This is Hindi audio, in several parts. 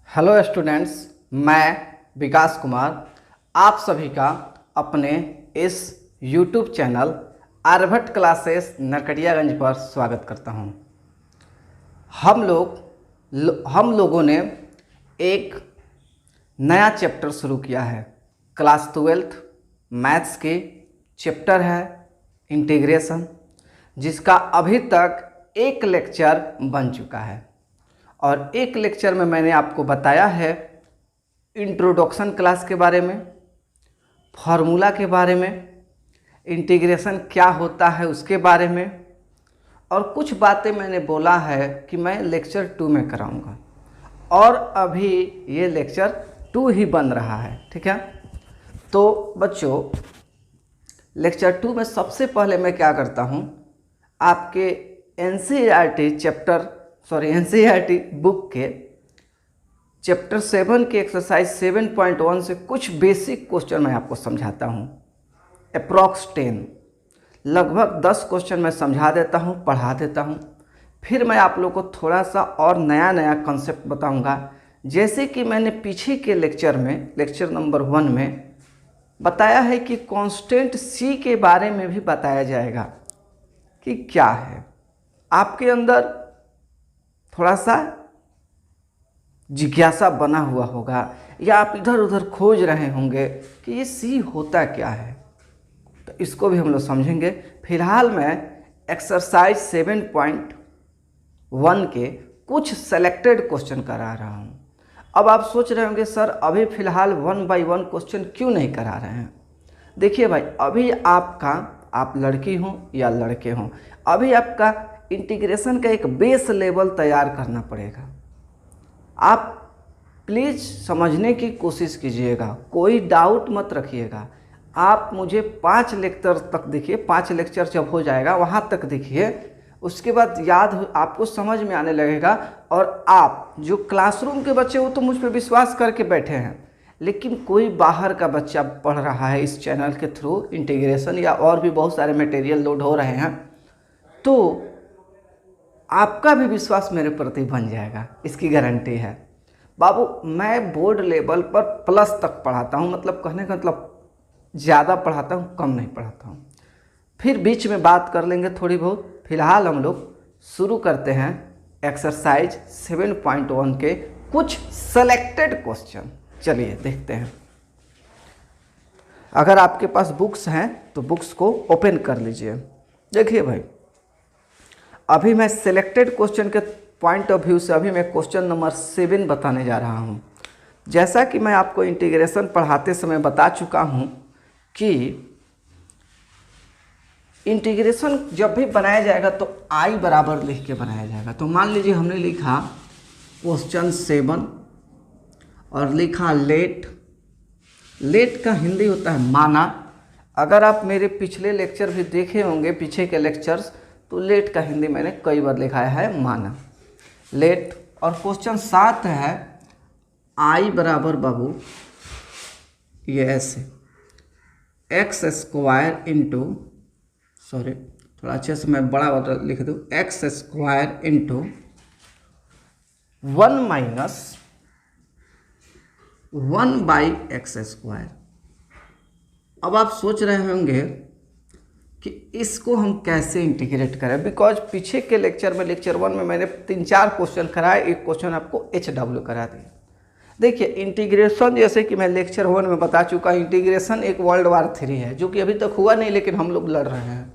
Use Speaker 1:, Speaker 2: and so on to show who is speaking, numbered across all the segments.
Speaker 1: हेलो स्टूडेंट्स, मैं विकास कुमार आप सभी का अपने इस YouTube channel Aryabhatta classes Narkatiaganj पर स्वागत करता हूं। हम लोगों ने एक नया चैप्टर शुरू किया है। क्लास 12th मैथ्स के चैप्टर है इंटीग्रेशन, जिसका अभी तक एक लेक्चर बन चुका है और एक लेक्चर में मैंने आपको बताया है इंट्रोडक्शन क्लास के बारे में, फार्मूला के बारे में, इंटीग्रेशन क्या होता है उसके बारे में, और कुछ बातें मैंने बोला है कि मैं लेक्चर 2 में कराऊंगा और अभी ये लेक्चर 2 ही बन रहा है। ठीक है, तो बच्चों लेक्चर 2 में सबसे पहले मैं क्या करता हूँ, आपके एनसीईआरटी बुक के चैप्टर 7 के एक्सरसाइज 7.1 से कुछ बेसिक क्वेश्चन मैं आपको समझाता हूँ। अप्रॉक्स 10 लगभग 10 क्वेश्चन मैं समझा देता हूँ, पढ़ा देता हूँ। फिर मैं आप लोगों को थोड़ा सा और नया कॉन्सेप्ट बताऊँगा, जैसे कि मैंने पीछे के लेक्चर में लेक्चर नंबर 1 में बताया है कि कांस्टेंट सी के बारे में भी बताया जाएगा कि क्या है। आपके अंदर थोड़ा सा जिज्ञासा बना हुआ होगा या आप इधर उधर खोज रहे होंगे कि ये सी होता क्या है, तो इसको भी हम लोग समझेंगे। फिलहाल मैं एक्सरसाइज 7.1 के कुछ सेलेक्टेड क्वेश्चन करा रहा हूँ। अब आप सोच रहे होंगे सर अभी फ़िलहाल 1 by 1 क्वेश्चन क्यों नहीं करा रहे हैं। देखिए भाई, अभी आप लड़की हों या लड़के हों, अभी आपका इंटीग्रेशन का एक बेस लेवल तैयार करना पड़ेगा। आप प्लीज़ समझने की कोशिश कीजिएगा, कोई डाउट मत रखिएगा। आप मुझे 5 लेक्चर तक देखिए, 5 लेक्चर जब हो जाएगा वहाँ तक देखिए, उसके बाद आपको समझ में आने लगेगा। और आप जो क्लासरूम के बच्चे हो तो मुझ पर विश्वास करके बैठे हैं, लेकिन कोई बाहर का बच्चा पढ़ रहा है इस चैनल के थ्रू इंटीग्रेशन या और भी बहुत सारे मटेरियल लोड हो रहे हैं, तो आपका भी विश्वास मेरे प्रति बन जाएगा, इसकी गारंटी है। बाबू मैं बोर्ड लेवल पर प्लस तक पढ़ाता हूँ, मतलब कहने का मतलब ज़्यादा पढ़ाता हूँ, कम नहीं पढ़ाता हूँ। फिर बीच में बात कर लेंगे थोड़ी बहुत। फिलहाल हम लोग शुरू करते हैं एक्सरसाइज 7.1 के कुछ सेलेक्टेड क्वेश्चन। चलिए देखते हैं। अगर आपके पास बुक्स हैं तो बुक्स को ओपन कर लीजिए। देखिए भाई, अभी मैं सेलेक्टेड क्वेश्चन के पॉइंट ऑफ व्यू से अभी मैं क्वेश्चन नंबर 7 बताने जा रहा हूँ। जैसा कि मैं आपको इंटीग्रेशन पढ़ाते समय बता चुका हूँ कि इंटीग्रेशन जब भी बनाया जाएगा तो आई बराबर लिख के बनाया जाएगा। तो मान लीजिए हमने लिखा क्वेश्चन 7 और लिखा लेट का हिंदी होता है माना। अगर आप मेरे पिछले लेक्चर भी देखे होंगे, पीछे के लेक्चर्स, तो लेट का हिंदी मैंने कई बार लिखा है माना, लेट। और क्वेश्चन 7 है आई बराबर बाबू ये ऐसे एक्स स्क्वायर इंटू, सॉरी थोड़ा अच्छे से मैं बड़ा लिख दूँ, x square into 1 minus 1 by x square. अब आप सोच रहे होंगे कि इसको हम कैसे इंटीग्रेट करें, बिकॉज पीछे के लेक्चर में लेक्चर 1 में मैंने 3-4 क्वेश्चन कराए, एक क्वेश्चन आपको HW करा दिया। देखिए इंटीग्रेशन, जैसे कि मैं लेक्चर 1 में बता चुका, इंटीग्रेशन एक वर्ल्ड वार 3 है जो कि अभी तक हुआ नहीं, लेकिन हम लोग लड़ रहे हैं।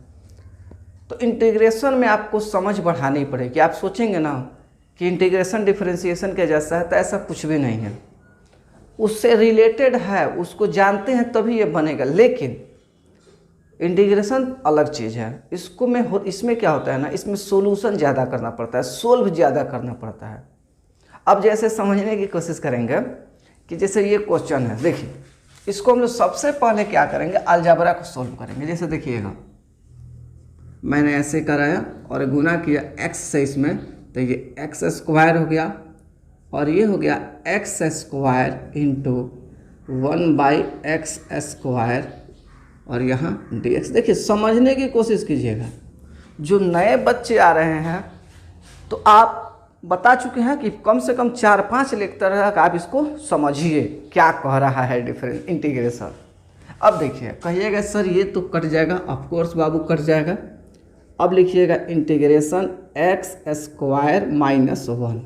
Speaker 1: तो इंटीग्रेशन में आपको समझ बढ़ानी पड़ेगी। आप सोचेंगे ना कि इंटीग्रेशन डिफरेंशिएशन के जैसा है, तो ऐसा कुछ भी नहीं है, उससे रिलेटेड है, उसको जानते हैं तभी ये बनेगा। लेकिन इंटीग्रेशन अलग चीज़ है। इसमें क्या होता है ना, इसमें सोल्यूशन ज़्यादा करना पड़ता है, सोल्व ज़्यादा करना पड़ता है। अब जैसे समझने की कोशिश करेंगे कि जैसे ये क्वेश्चन है, देखिए इसको हम लोग सबसे पहले क्या करेंगे, अलजेब्रा को सोल्व करेंगे। जैसे देखिएगा मैंने ऐसे कराया और गुना किया x से इसमें, तो ये एक्स स्क्वायर हो गया और ये हो गया x square into 1 by x square और यहाँ dx। देखिए समझने की कोशिश कीजिएगा। जो नए बच्चे आ रहे हैं तो आप बता चुके हैं कि कम से कम 4-5 लेक्चर तक आप इसको समझिए क्या कह रहा है डिफरेंस इंटीग्रेशन। अब देखिए कहिएगा सर ये तो कट जाएगा, ऑफ कोर्स बाबू कट जाएगा। अब लिखिएगा इंटीग्रेशन x² - 1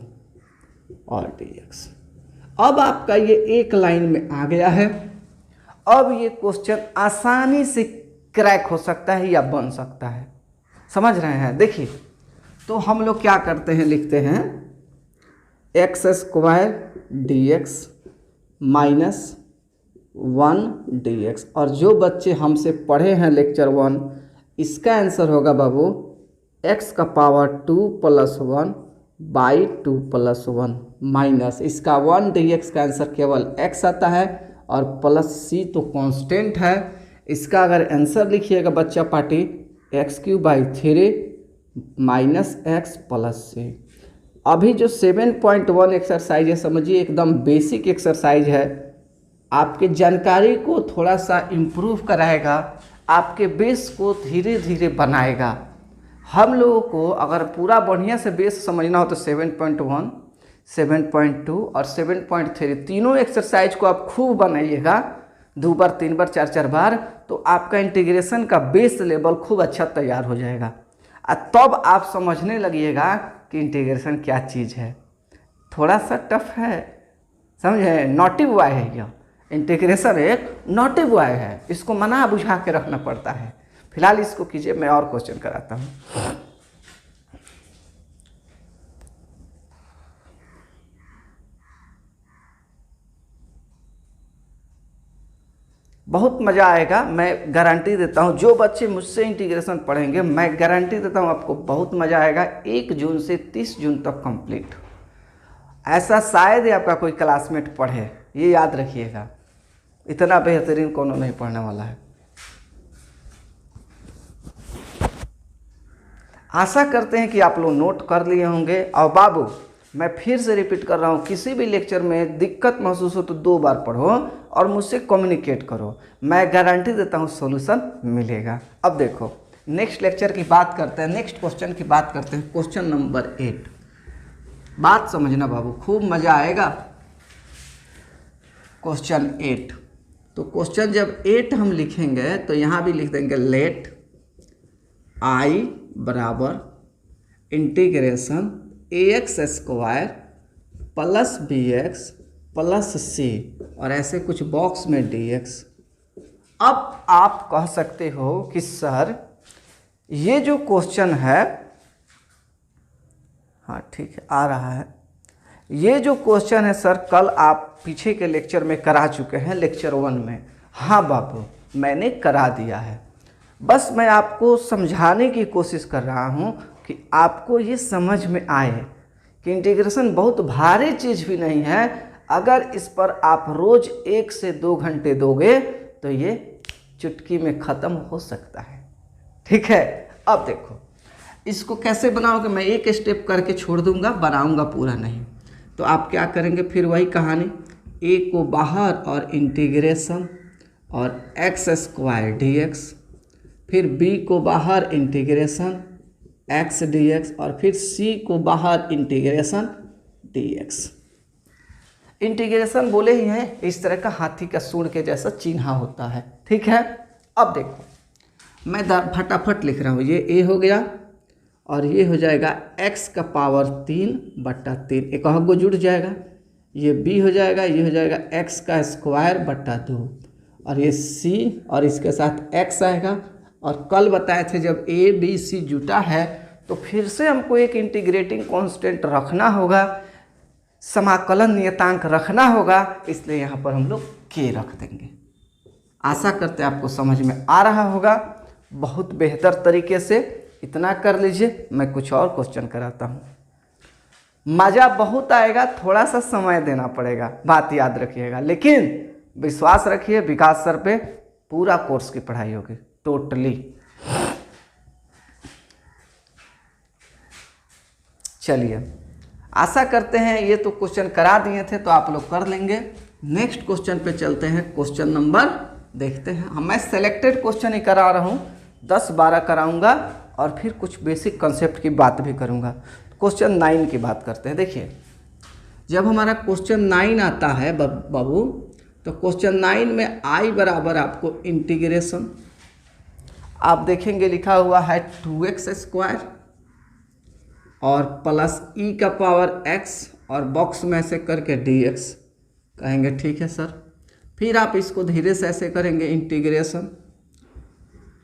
Speaker 1: और dx। अब आपका ये एक लाइन में आ गया है। अब ये क्वेश्चन आसानी से क्रैक हो सकता है या बन सकता है, समझ रहे हैं। देखिए तो हम लोग क्या करते हैं, लिखते हैं x² dx -1 dx। और जो बच्चे हमसे पढ़े हैं लेक्चर 1, इसका आंसर होगा बाबू x² 2 + 1 / 2 + 1 माइनस इसका 1 dx का आंसर केवल x आता है और प्लस c तो कांस्टेंट है। इसका अगर आंसर लिखिएगा बच्चा पार्टी x³ / 3 - x + c। अभी जो 7.1 एक्सरसाइज है समझिए एकदम बेसिक एक्सरसाइज है, आपके जानकारी को थोड़ा सा इम्प्रूव कराएगा, आपके बेस को धीरे धीरे बनाएगा। हम लोगों को अगर पूरा बढ़िया से बेस समझना हो तो 7.1, 7.2 और 7.3 तीनों एक्सरसाइज को आप खूब बनाइएगा 2 बार 3 बार 4 बार, तो आपका इंटीग्रेशन का बेस लेवल खूब अच्छा तैयार हो जाएगा। तब आप समझने लगिएगा कि इंटीग्रेशन क्या चीज़ है। थोड़ा सा टफ है, समझे, नॉटी वाई है यह। इंटीग्रेशन एक नॉटी वाई है, इसको मना बुझा के रखना पड़ता है। फिलहाल इसको कीजिए, मैं और क्वेश्चन कराता हूँ। बहुत मज़ा आएगा, मैं गारंटी देता हूँ। जो बच्चे मुझसे इंटीग्रेशन पढ़ेंगे मैं गारंटी देता हूँ आपको बहुत मज़ा आएगा। 1 जून से 30 जून तक कंप्लीट। ऐसा शायद ही आपका कोई क्लासमेट पढ़े, ये याद रखिएगा। इतना बेहतरीन कोनो नहीं पढ़ने वाला है। आशा करते हैं कि आप लोग नोट कर लिए होंगे। और बाबू मैं फिर से रिपीट कर रहा हूँ, किसी भी लेक्चर में दिक्कत महसूस हो तो 2 बार पढ़ो और मुझसे कम्युनिकेट करो। मैं गारंटी देता हूँ सॉल्यूशन मिलेगा। अब देखो नेक्स्ट लेक्चर की बात करते हैं, नेक्स्ट क्वेश्चन की बात करते हैं। क्वेश्चन नंबर 8, बात समझना बाबू, खूब मज़ा आएगा। क्वेश्चन 8, तो क्वेश्चन जब 8 हम लिखेंगे तो यहाँ भी लिख देंगे लेट I बराबर इंटीग्रेशन ax² + bx + c और ऐसे कुछ बॉक्स में dx। अब आप कह सकते हो कि सर ये जो क्वेश्चन है, हाँ ठीक है आ रहा है, ये जो क्वेश्चन है सर कल आप पीछे के लेक्चर में करा चुके हैं, लेक्चर 1 में। हाँ बाबू मैंने करा दिया है, बस मैं आपको समझाने की कोशिश कर रहा हूँ कि आपको ये समझ में आए कि इंटीग्रेशन बहुत भारी चीज़ भी नहीं है। अगर इस पर आप रोज़ 1 से 2 घंटे दोगे तो ये चुटकी में ख़त्म हो सकता है। ठीक है, अब देखो इसको कैसे बनाओगे, मैं एक स्टेप करके छोड़ दूंगा, बनाऊंगा पूरा नहीं। तो आप क्या करेंगे, फिर वही कहानी, a को बाहर और इंटीग्रेशन और x² dx, फिर b को बाहर इंटीग्रेशन x dx और फिर c को बाहर इंटीग्रेशन dx। इंटीग्रेशन बोले ही हैं, इस तरह का हाथी का सूंड के जैसा चिन्ह होता है। ठीक है, अब देखो मैं फटाफट लिख रहा हूँ। ये a हो गया और ये हो जाएगा x⁻³ एक को जुड़ जाएगा, ये b हो जाएगा, ये हो जाएगा x² 2 और ये c और इसके साथ x आएगा। और कल बताए थे जब a b c जुटा है तो फिर से हमको एक इंटीग्रेटिंग कांस्टेंट रखना होगा, समाकलन नियतांक रखना होगा, इसलिए यहाँ पर हम लोग k रख देंगे। आशा करते हैं आपको समझ में आ रहा होगा बहुत बेहतर तरीके से। इतना कर लीजिए, मैं कुछ और क्वेश्चन कराता हूँ। मज़ा बहुत आएगा, थोड़ा सा समय देना पड़ेगा, बात याद रखिएगा, लेकिन विश्वास रखिए विकास सर पे पूरा कोर्स की पढ़ाई होगी टोटली। चलिए, आशा करते हैं ये तो क्वेश्चन करा दिए थे तो आप लोग कर लेंगे। नेक्स्ट क्वेश्चन पे चलते हैं। क्वेश्चन नंबर देखते हैं। मैं सेलेक्टेड क्वेश्चन ही करा रहा हूँ, 10-12 कराऊंगा और फिर कुछ बेसिक कंसेप्ट की बात भी करूंगा। क्वेश्चन 9 की बात करते हैं। देखिए जब हमारा क्वेश्चन 9 आता है बाबू, तो क्वेश्चन 9 में आई बराबर आपको इंटीग्रेशन, आप देखेंगे लिखा हुआ है 2x² और प्लस ई का पावर x और बॉक्स में ऐसे करके dx कहेंगे, ठीक है सर। फिर आप इसको धीरे से ऐसे करेंगे इंटीग्रेशन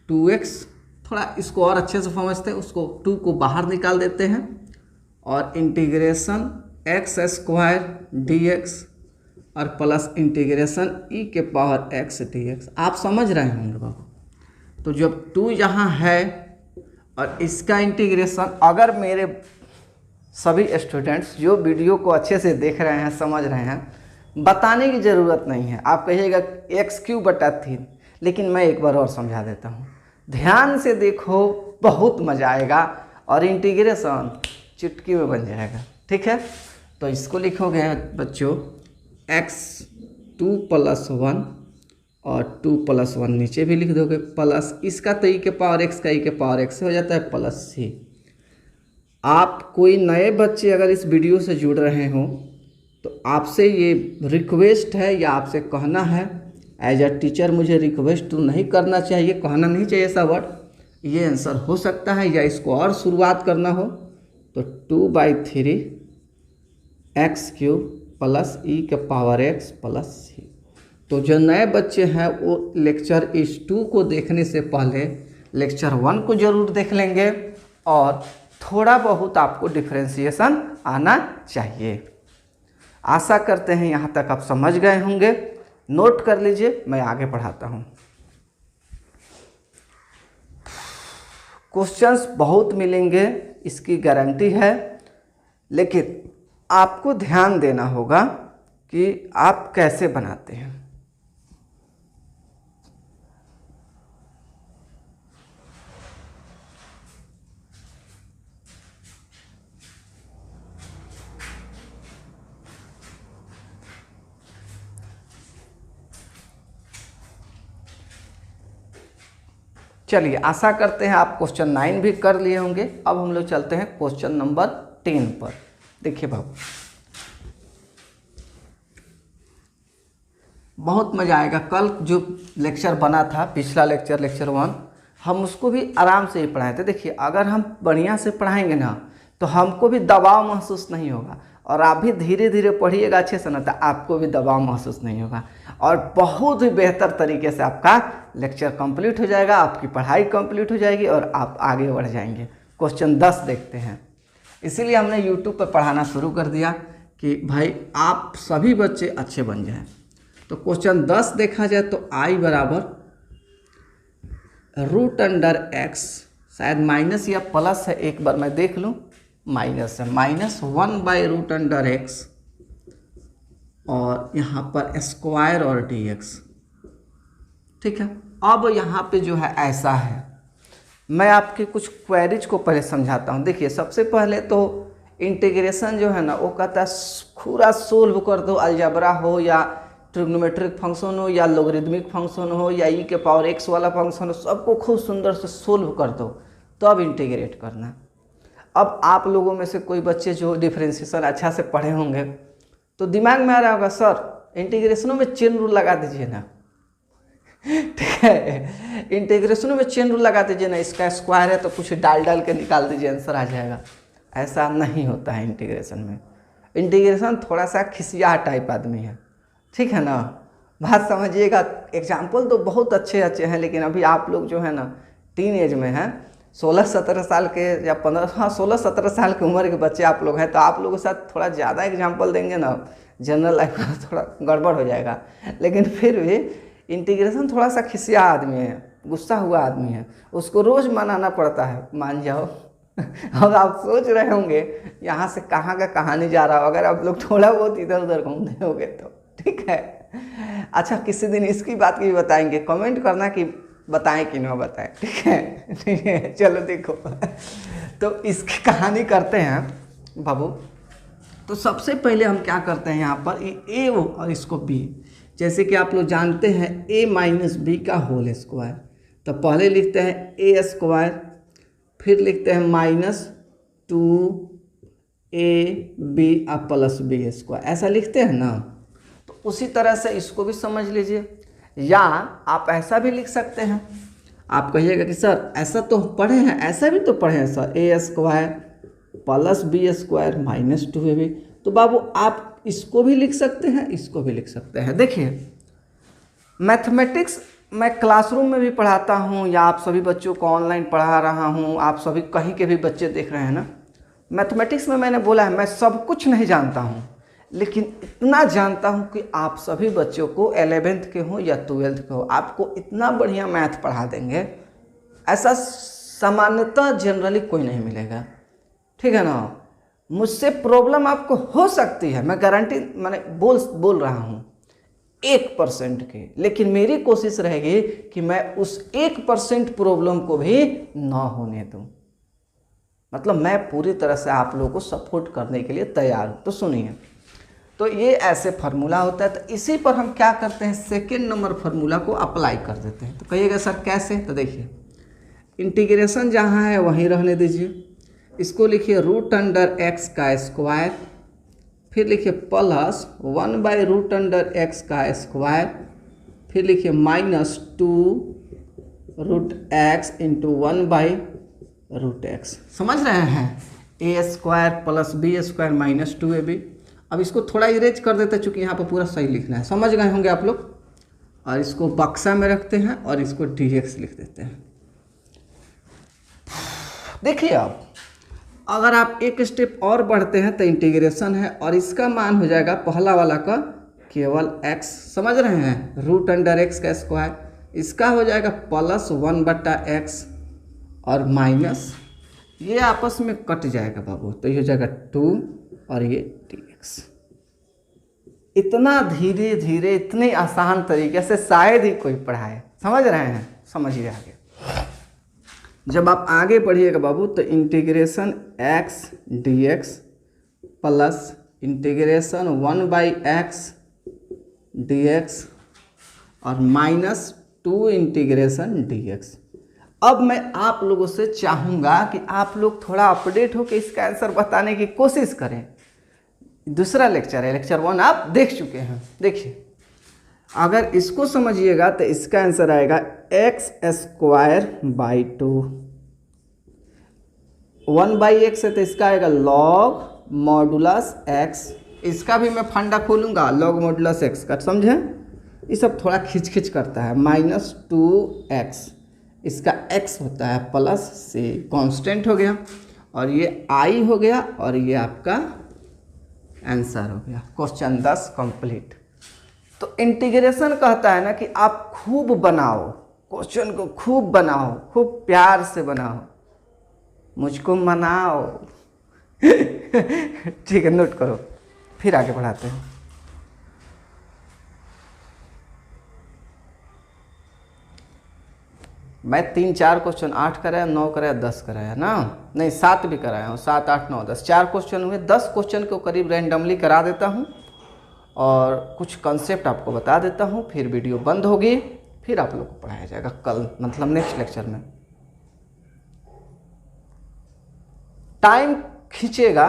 Speaker 1: 2x, थोड़ा इसको और अच्छे से समझते हैं, उसको 2 को बाहर निकाल देते हैं और इंटीग्रेशन x² dx और प्लस इंटीग्रेशन e के पावर x dx। आप समझ रहे होंगे बाबू। तो जब 2 यहाँ है और इसका इंटीग्रेशन, अगर मेरे सभी स्टूडेंट्स जो वीडियो को अच्छे से देख रहे हैं, समझ रहे हैं, बताने की ज़रूरत नहीं है। आप कहिएगा x³/3, लेकिन मैं एक बार और समझा देता हूँ, ध्यान से देखो, बहुत मज़ा आएगा और इंटीग्रेशन चुटकी में बन जाएगा, ठीक है। तो इसको लिखोगे बच्चों x2 + 1 और 2 + 1 नीचे भी लिख दोगे, प्लस इसका तो e के पावर x का e के पावर x हो जाता है प्लस c। आप कोई नए बच्चे अगर इस वीडियो से जुड़ रहे हो तो आपसे ये रिक्वेस्ट है या आपसे कहना है, एज अ टीचर मुझे रिक्वेस्ट तो नहीं करना चाहिए, कहना नहीं चाहिए ऐसा वर्ड, ये आंसर हो सकता है, या इसको और शुरुआत करना हो तो 2/3 x³ प्लस e के पावर x प्लस c। तो जो नए बच्चे हैं वो लेक्चर इस 2 को देखने से पहले लेक्चर 1 को ज़रूर देख लेंगे और थोड़ा बहुत आपको डिफरेंशिएशन आना चाहिए। आशा करते हैं यहाँ तक आप समझ गए होंगे। नोट कर लीजिए, मैं आगे पढ़ाता हूँ। क्वेश्चंस बहुत मिलेंगे, इसकी गारंटी है, लेकिन आपको ध्यान देना होगा कि आप कैसे बनाते हैं। चलिए, आशा करते हैं आप क्वेश्चन 9 भी कर लिए होंगे। अब हम लोग चलते हैं क्वेश्चन नंबर 10 पर। देखिए बाबू, बहुत मज़ा आएगा। कल जो लेक्चर बना था, पिछला लेक्चर 1, हम उसको भी आराम से ही पढ़ाए थे। देखिए, अगर हम बढ़िया से पढ़ाएंगे ना तो हमको भी दबाव महसूस नहीं होगा, और आप भी धीरे धीरे पढ़िएगा अच्छे से ना, तो आपको भी दबाव महसूस नहीं होगा और बहुत ही बेहतर तरीके से आपका लेक्चर कंप्लीट हो जाएगा, आपकी पढ़ाई कंप्लीट हो जाएगी और आप आगे बढ़ जाएंगे। क्वेश्चन 10 देखते हैं। इसीलिए हमने यूट्यूब पर पढ़ाना शुरू कर दिया कि भाई आप सभी बच्चे अच्छे बन जाएं। तो क्वेश्चन 10 देखा जाए तो i बराबर √x, शायद माइनस या प्लस है, एक बार मैं देख लूँ, माइनस है, -1/√x और यहाँ पर स्क्वायर और dx, ठीक है। अब यहाँ पे जो है ऐसा है, मैं आपके कुछ क्वेरीज को पहले समझाता हूँ। देखिए, सबसे पहले तो इंटीग्रेशन जो है ना, वो कहता है पूरा सोल्व कर दो, अलजेब्रा हो या ट्रिग्नोमेट्रिक फंक्शन हो या लोगरिथमिक फंक्शन हो या e के पावर x वाला फंक्शन हो, सबको खूब सुंदर से सोल्व कर दो, तो अब इंटीग्रेट करना। अब आप लोगों में से कोई बच्चे जो डिफरेंशिएशन अच्छा से पढ़े होंगे तो दिमाग में आ रहा होगा, सर इंटीग्रेशनों में चेन रूल लगा दीजिए ना, ठीक है, इंटीग्रेशनों में चेन रूल लगा दीजिए ना, इसका स्क्वायर है तो कुछ डाल डाल के निकाल दीजिए, आंसर आ जाएगा। ऐसा नहीं होता है इंटीग्रेशन में। इंटीग्रेशन थोड़ा सा खिसिया टाइप आदमी है, ठीक है ना, बात समझिएगा। एग्जाम्पल तो बहुत अच्छे अच्छे हैं, लेकिन अभी आप लोग जो है ना टीन एज में हैं, 16-17 साल के या 16-17 साल की उम्र के बच्चे आप लोग हैं, तो आप लोगों के साथ थोड़ा ज़्यादा एग्जाम्पल देंगे ना, जनरल लाइफ में थोड़ा गड़बड़ हो जाएगा। लेकिन फिर भी इंटीग्रेशन थोड़ा सा खिसिया आदमी है, गुस्सा हुआ आदमी है, उसको रोज़ मनाना पड़ता है, मान जाओ। और आप सोच रहे होंगे यहाँ से कहाँ का कहानी जा रहा हो, अगर आप लोग थोड़ा बहुत इधर उधर घूमते होंगे तो, ठीक है। अच्छा, किसी दिन इसकी बात की भी बताएंगे, कमेंट करना कि बताएं कि ना बताएं, ठीक है, ठीक है। चलो देखो, तो इसकी कहानी करते हैं बाबू। तो सबसे पहले हम क्या करते हैं, यहाँ पर ए और इसको बी, जैसे कि आप लोग जानते हैं a - b का होल स्क्वायर, तो पहले लिखते हैं a², फिर लिखते हैं -2 a b plus b square, ऐसा लिखते हैं ना। तो उसी तरह से इसको भी समझ लीजिए, या आप ऐसा भी लिख सकते हैं। आप कहिएगा कि सर ऐसा तो पढ़े हैं, ऐसा भी तो पढ़े हैं sir, a square plus b square minus 2ab। तो बाबू आप इसको भी लिख सकते हैं, इसको भी लिख सकते हैं। देखिए मैथमेटिक्स मैं क्लासरूम में भी पढ़ाता हूँ, या आप सभी बच्चों को ऑनलाइन पढ़ा रहा हूँ, आप सभी कहीं के भी बच्चे देख रहे हैं ना। मैथमेटिक्स में मैंने बोला है मैं सब कुछ नहीं जानता हूँ, लेकिन इतना जानता हूँ कि आप सभी बच्चों को 11th के हो या 12th के हो, आपको इतना बढ़िया मैथ पढ़ा देंगे, ऐसा सामान्यतः जनरली कोई नहीं मिलेगा। ठीक है ना। मुझसे प्रॉब्लम आपको हो सकती है, मैं गारंटी मैंने बोल रहा हूँ 1% की, लेकिन मेरी कोशिश रहेगी कि मैं उस 1% प्रॉब्लम को भी ना होने दूँ। मतलब मैं पूरी तरह से आप लोगों को सपोर्ट करने के लिए तैयार हूँ। तो सुनिए, तो ये ऐसे फार्मूला होता है। तो इसी पर हम क्या करते हैं, सेकेंड नंबर फार्मूला को अप्लाई कर देते हैं। तो कहिएगा सर कैसे, तो देखिए इंटीग्रेशन जहाँ है वहीं रहने दीजिए, इसको लिखिए √x का स्क्वायर, फिर लिखिए प्लस 1/√x का स्क्वायर, फिर लिखिए -2√x इंटू 1/√x। समझ रहे हैं, a square plus b square minus 2ab। अब इसको थोड़ा इरेज कर देते हैं, चूँकि यहाँ पर पूरा सही लिखना है, समझ गए होंगे आप लोग। और इसको बक्सा में रखते हैं और इसको dx लिख देते हैं। देखिए अब अगर आप एक स्टेप और बढ़ते हैं तो इंटीग्रेशन है, और इसका मान हो जाएगा पहला वाला का केवल x, समझ रहे हैं, √x का स्क्वायर, इसका हो जाएगा प्लस 1/x और माइनस, ये आपस में कट जाएगा बाबू, तो ये हो जाएगा 2 और ये dx। इतना धीरे धीरे इतने आसान तरीके से शायद ही कोई पढ़ाए, समझ रहे हैं, समझिए आगे। जब आप आगे बढ़िएगा बाबू तो integration x dx plus integration 1/x dx और -2 इंटीग्रेशन dx। अब मैं आप लोगों से चाहूँगा कि आप लोग थोड़ा अपडेट होकर इसका आंसर बताने की कोशिश करें। दूसरा लेक्चर है, लेक्चर 1 आप देख चुके हैं। देखिए अगर इसको समझिएगा तो इसका आंसर आएगा x²/2, 1/x है तो इसका आएगा log मॉडुलस x। इसका भी मैं फंडा खोलूँगा log मॉडुलस x का, समझे। ये सब थोड़ा खिंच करता है, -2x, इसका x होता है प्लस c, कांस्टेंट हो गया, और ये i हो गया, और ये आपका आंसर हो गया। Question 10 complete. तो इंटीग्रेशन कहता है ना कि आप खूब बनाओ, क्वेश्चन को खूब बनाओ, खूब प्यार से बनाओ, मुझको मनाओ। ठीक है, नोट करो, फिर आगे बढ़ाते हैं। मैं 3-4 क्वेश्चन 8 कराया, 9 कराया, 10 कराया ना, नहीं 7 भी कराया हूँ, 7, 8, 9, 10, 4 क्वेश्चन हुए। 10 क्वेश्चन को करीब रैंडमली करा देता हूँ और कुछ कंसेप्ट आपको बता देता हूँ, फिर वीडियो बंद होगी, फिर आप लोग को पढ़ाया जाएगा कल, मतलब नेक्स्ट लेक्चर में। टाइम खींचेगा,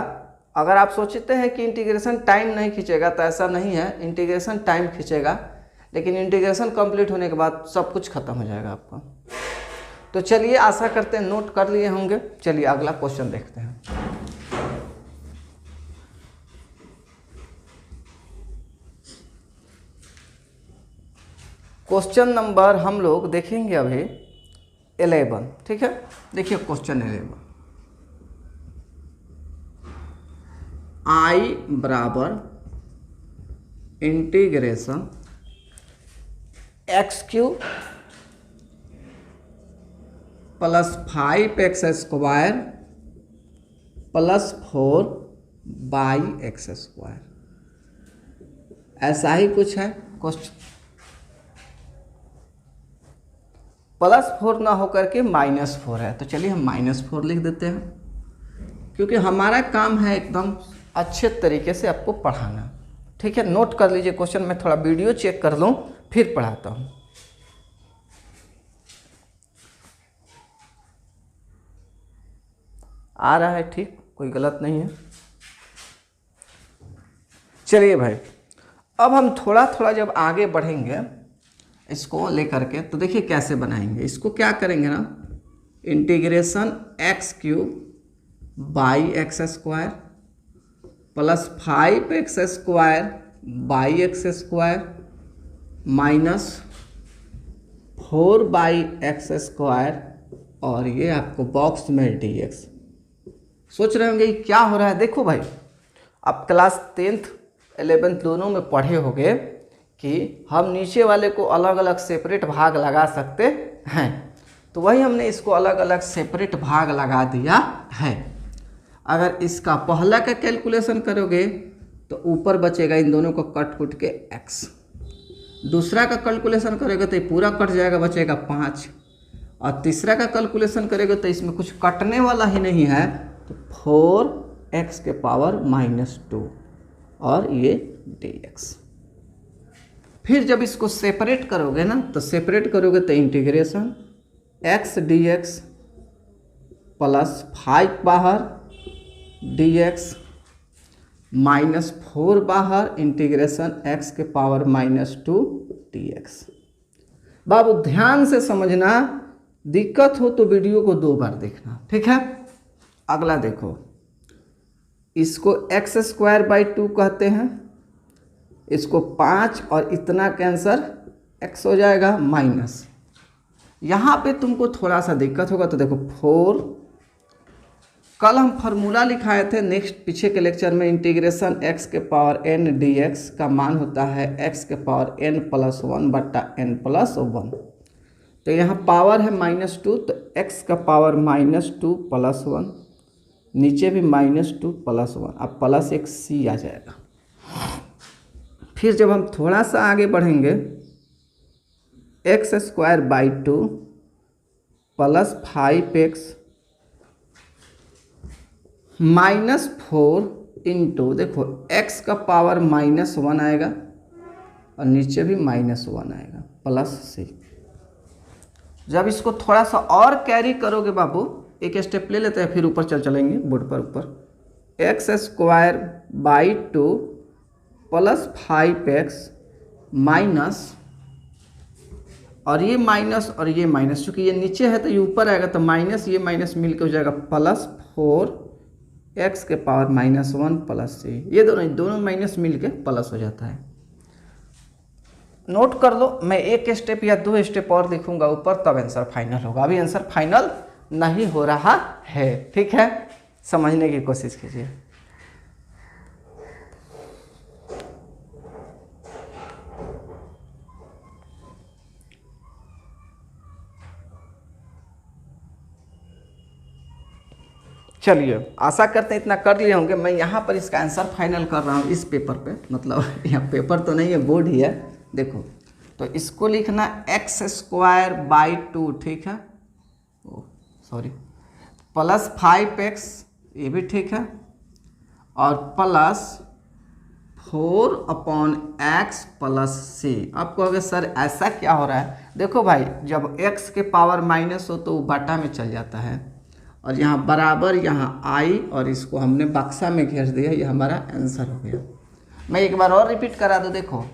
Speaker 1: अगर आप सोचते हैं कि इंटीग्रेशन टाइम नहीं खींचेगा तो ऐसा नहीं है, इंटीग्रेशन टाइम खींचेगा, लेकिन इंटीग्रेशन कंप्लीट होने के बाद सब कुछ खत्म हो जाएगा आपका। तो चलिए, आशा करते हैं नोट कर लिए होंगे। चलिए अगला क्वेश्चन देखते हैं। क्वेश्चन नंबर हम लोग देखेंगे अभी 11, ठीक है। देखिए क्वेश्चन 11, I बराबर integration x³ plus 5x² plus 4/x², ऐसा ही कुछ है क्वेश्चन। +4 ना होकर के -4 है, तो चलिए हम -4 लिख देते हैं, क्योंकि हमारा काम है एकदम अच्छे तरीके से आपको पढ़ाना। ठीक है, नोट कर लीजिए क्वेश्चन। मैं थोड़ा वीडियो चेक कर लूँ फिर पढ़ाता हूँ। आ रहा है ठीक, कोई गलत नहीं है। चलिए भाई, अब हम थोड़ा थोड़ा जब आगे बढ़ेंगे इसको लेकर के, तो देखिए कैसे बनाएंगे। इसको क्या करेंगे ना, integration x³ by x square plus 5x² by x square minus 4/x², और ये आपको बॉक्स में dx। सोच रहे होंगे क्या हो रहा है। देखो भाई, आप क्लास 10th 11th दोनों में पढ़े होंगे कि हम नीचे वाले को अलग अलग सेपरेट भाग लगा सकते हैं, तो वही हमने इसको अलग अलग सेपरेट भाग लगा दिया है। अगर इसका पहला का कैलकुलेशन करोगे तो ऊपर बचेगा इन दोनों को कट कुट के x, दूसरा का कैलकुलेशन करोगे तो ये पूरा कट जाएगा, बचेगा 5, और तीसरा का कैलकुलेशन करेगा तो इसमें कुछ कटने वाला ही नहीं है, तो 4x⁻², और ये dx। फिर जब इसको सेपरेट करोगे ना, तो सेपरेट करोगे तो इंटीग्रेशन x dx प्लस 5 बाहर dx माइनस 4 बाहर इंटीग्रेशन x⁻² dx। बाबू ध्यान से समझना, दिक्कत हो तो वीडियो को 2 बार देखना, ठीक है। अगला देखो, इसको x²/2 कहते हैं, इसको 5 और इतना कैंसर x हो जाएगा माइनस। यहाँ पे तुमको थोड़ा सा दिक्कत होगा, तो देखो 4, कल हम फार्मूला लिखाए थे नेक्स्ट पीछे के लेक्चर में, इंटीग्रेशन x⁻n dx का मान होता है x⁻n + 1/n+1। तो यहाँ पावर है -2, तो x⁻² + 1, नीचे भी -2 + 1, अब प्लस एक c आ जाएगा। फिर जब हम थोड़ा सा आगे बढ़ेंगे, x²/2 प्लस 5x -4 इंटू, देखो x का पावर -1 आएगा और नीचे भी -1 आएगा, प्लस c। जब इसको थोड़ा सा और कैरी करोगे बाबू, एक स्टेप ले लेते हैं फिर ऊपर चलेंगे बोर्ड पर ऊपर, x²/2 प्लस 5x माइनस, और ये माइनस और ये माइनस, चूँकि ये नीचे है तो ये ऊपर आएगा, तो माइनस ये माइनस मिलकर हो जाएगा प्लस 4x⁻1 प्लस c। ये दोनों माइनस मिलके प्लस हो जाता है। नोट कर लो, मैं एक स्टेप या 2 स्टेप और लिखूंगा ऊपर, तब आंसर फाइनल होगा। अभी आंसर फाइनल नहीं हो रहा है, ठीक है, समझने की कोशिश कीजिए। चलिए, आशा करते हैं इतना कर लिए होंगे। मैं यहाँ पर इसका आंसर फाइनल कर रहा हूँ इस पेपर पे, मतलब यहाँ पेपर तो नहीं है, बोर्ड ही है। देखो, तो इसको लिखना x²/2, ठीक है, सॉरी, प्लस 5x, ये भी ठीक है, और प्लस 4/x प्लस c। आप कहोगे सर ऐसा क्या हो रहा है। देखो भाई, जब x के पावर माइनस हो तो वो बटा में चल जाता है, और यहाँ बराबर यहाँ आई, और इसको हमने बक्सा में घेर दिया, ये हमारा आंसर हो गया। मैं एक बार और रिपीट करा दूँ, देखो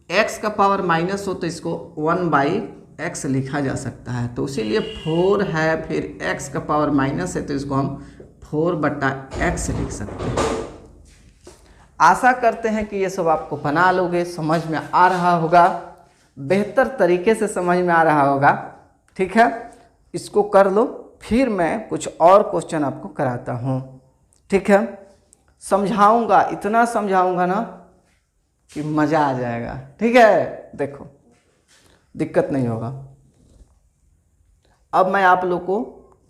Speaker 1: x का पावर माइनस हो तो इसको 1/x लिखा जा सकता है, तो इसीलिए 4 है, फिर x का पावर माइनस है तो इसको हम 4/x लिख सकते हैं। आशा करते हैं कि ये सब आपको बना लोगे, समझ में आ रहा होगा, बेहतर तरीके से समझ में आ रहा होगा, ठीक है। इसको कर लो, फिर मैं कुछ और क्वेश्चन आपको कराता हूँ, ठीक है। समझाऊंगा, इतना समझाऊंगा ना कि मज़ा आ जाएगा, ठीक है। देखो, दिक्कत नहीं होगा। अब मैं आप लोग को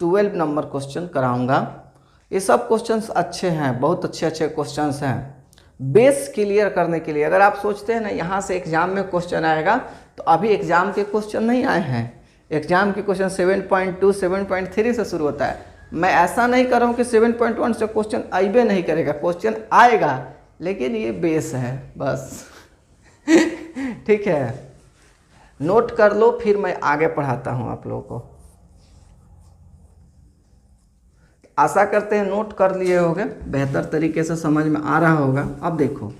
Speaker 1: 12 नंबर क्वेश्चन कराऊंगा। ये सब क्वेश्चंस अच्छे हैं, बहुत अच्छे क्वेश्चंस हैं बेस क्लियर करने के लिए। अगर आप सोचते हैं ना यहाँ से एग्जाम में क्वेश्चन आएगा, तो अभी एग्जाम के क्वेश्चन नहीं आए हैं। एग्जाम के क्वेश्चन 7.2 7.3 से शुरू होता है। मैं ऐसा नहीं कर रहा हूँ कि 7.1 से क्वेश्चन आइबे नहीं करेगा, क्वेश्चन आएगा, लेकिन ये बेस है बस ठीक है, नोट कर लो, फिर मैं आगे पढ़ाता हूँ आप लोगों को। आशा करते हैं नोट कर लिए होंगे, बेहतर तरीके से समझ में आ रहा होगा। अब देखो,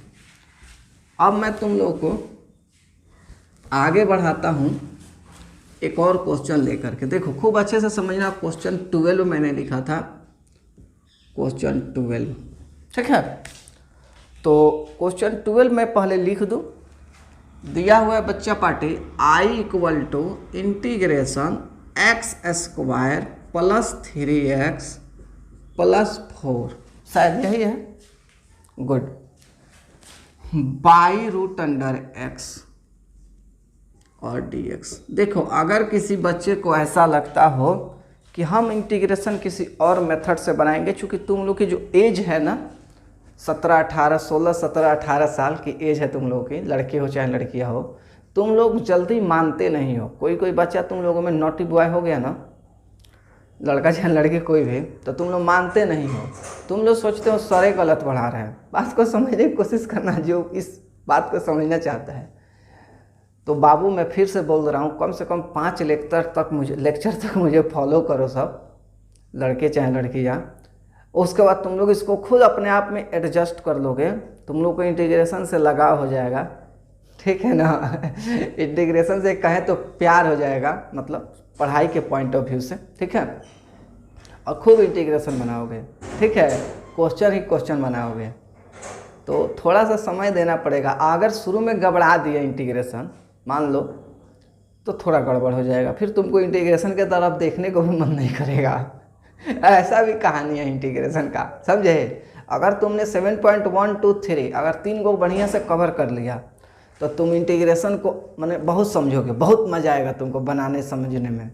Speaker 1: अब मैं तुम लोग को आगे बढ़ाता हूँ एक और क्वेश्चन लेकर के। देखो खूब अच्छे से समझना, क्वेश्चन 12 मैंने लिखा था, क्वेश्चन 12, ठीक है। तो क्वेश्चन 12 में पहले लिख दूँ, दिया हुआ है बच्चा party I equal to integration x square plus 3x plus 4, शायद यही है, good, by root under x और dx। देखो अगर किसी बच्चे को ऐसा लगता हो कि हम इंटीग्रेशन किसी और मेथड से बनाएंगे, चूँकि तुम लोग की जो एज है ना 17-18 साल की एज है तुम लोगों की, लड़के हो चाहे लड़कियां हो, तुम लोग जल्दी मानते नहीं हो। कोई बच्चा तुम लोगों में नॉटी बॉय हो गया ना, लड़का चाहे लड़की कोई भी, तो तुम लोग मानते नहीं हो, तुम लोग सोचते हो सारे गलत पढ़ा रहे हैं। बात को समझने की कोशिश करना जो इस बात को समझना चाहता है। तो बाबू मैं फिर से बोल रहा हूँ, कम से कम 5 लेक्चर तक मुझे फॉलो करो सब, लड़के चाहे लड़कियाँ। उसके बाद तुम लोग इसको खुद अपने आप में एडजस्ट कर लोगे, तुम लोग को इंटीग्रेशन से लगाव हो जाएगा, ठीक है ना। इंटीग्रेशन से कहें तो प्यार हो जाएगा, मतलब पढ़ाई के पॉइंट ऑफ व्यू से, ठीक है। और खूब इंटीग्रेशन बनाओगे, ठीक है, क्वेश्चन ही क्वेश्चन बनाओगे। तो थोड़ा सा समय देना पड़ेगा। अगर शुरू में गड़बड़ा दिया इंटीग्रेशन मान लो, तो थोड़ा गड़बड़ हो जाएगा, फिर तुमको इंटीग्रेशन के तरफ देखने को भी मन नहीं करेगा। ऐसा भी कहानी है इंटीग्रेशन का, समझे। अगर तुमने 7.123 अगर 3 को बढ़िया से कवर कर लिया तो तुम इंटीग्रेशन को माने बहुत समझोगे, बहुत मज़ा आएगा तुमको बनाने समझने में।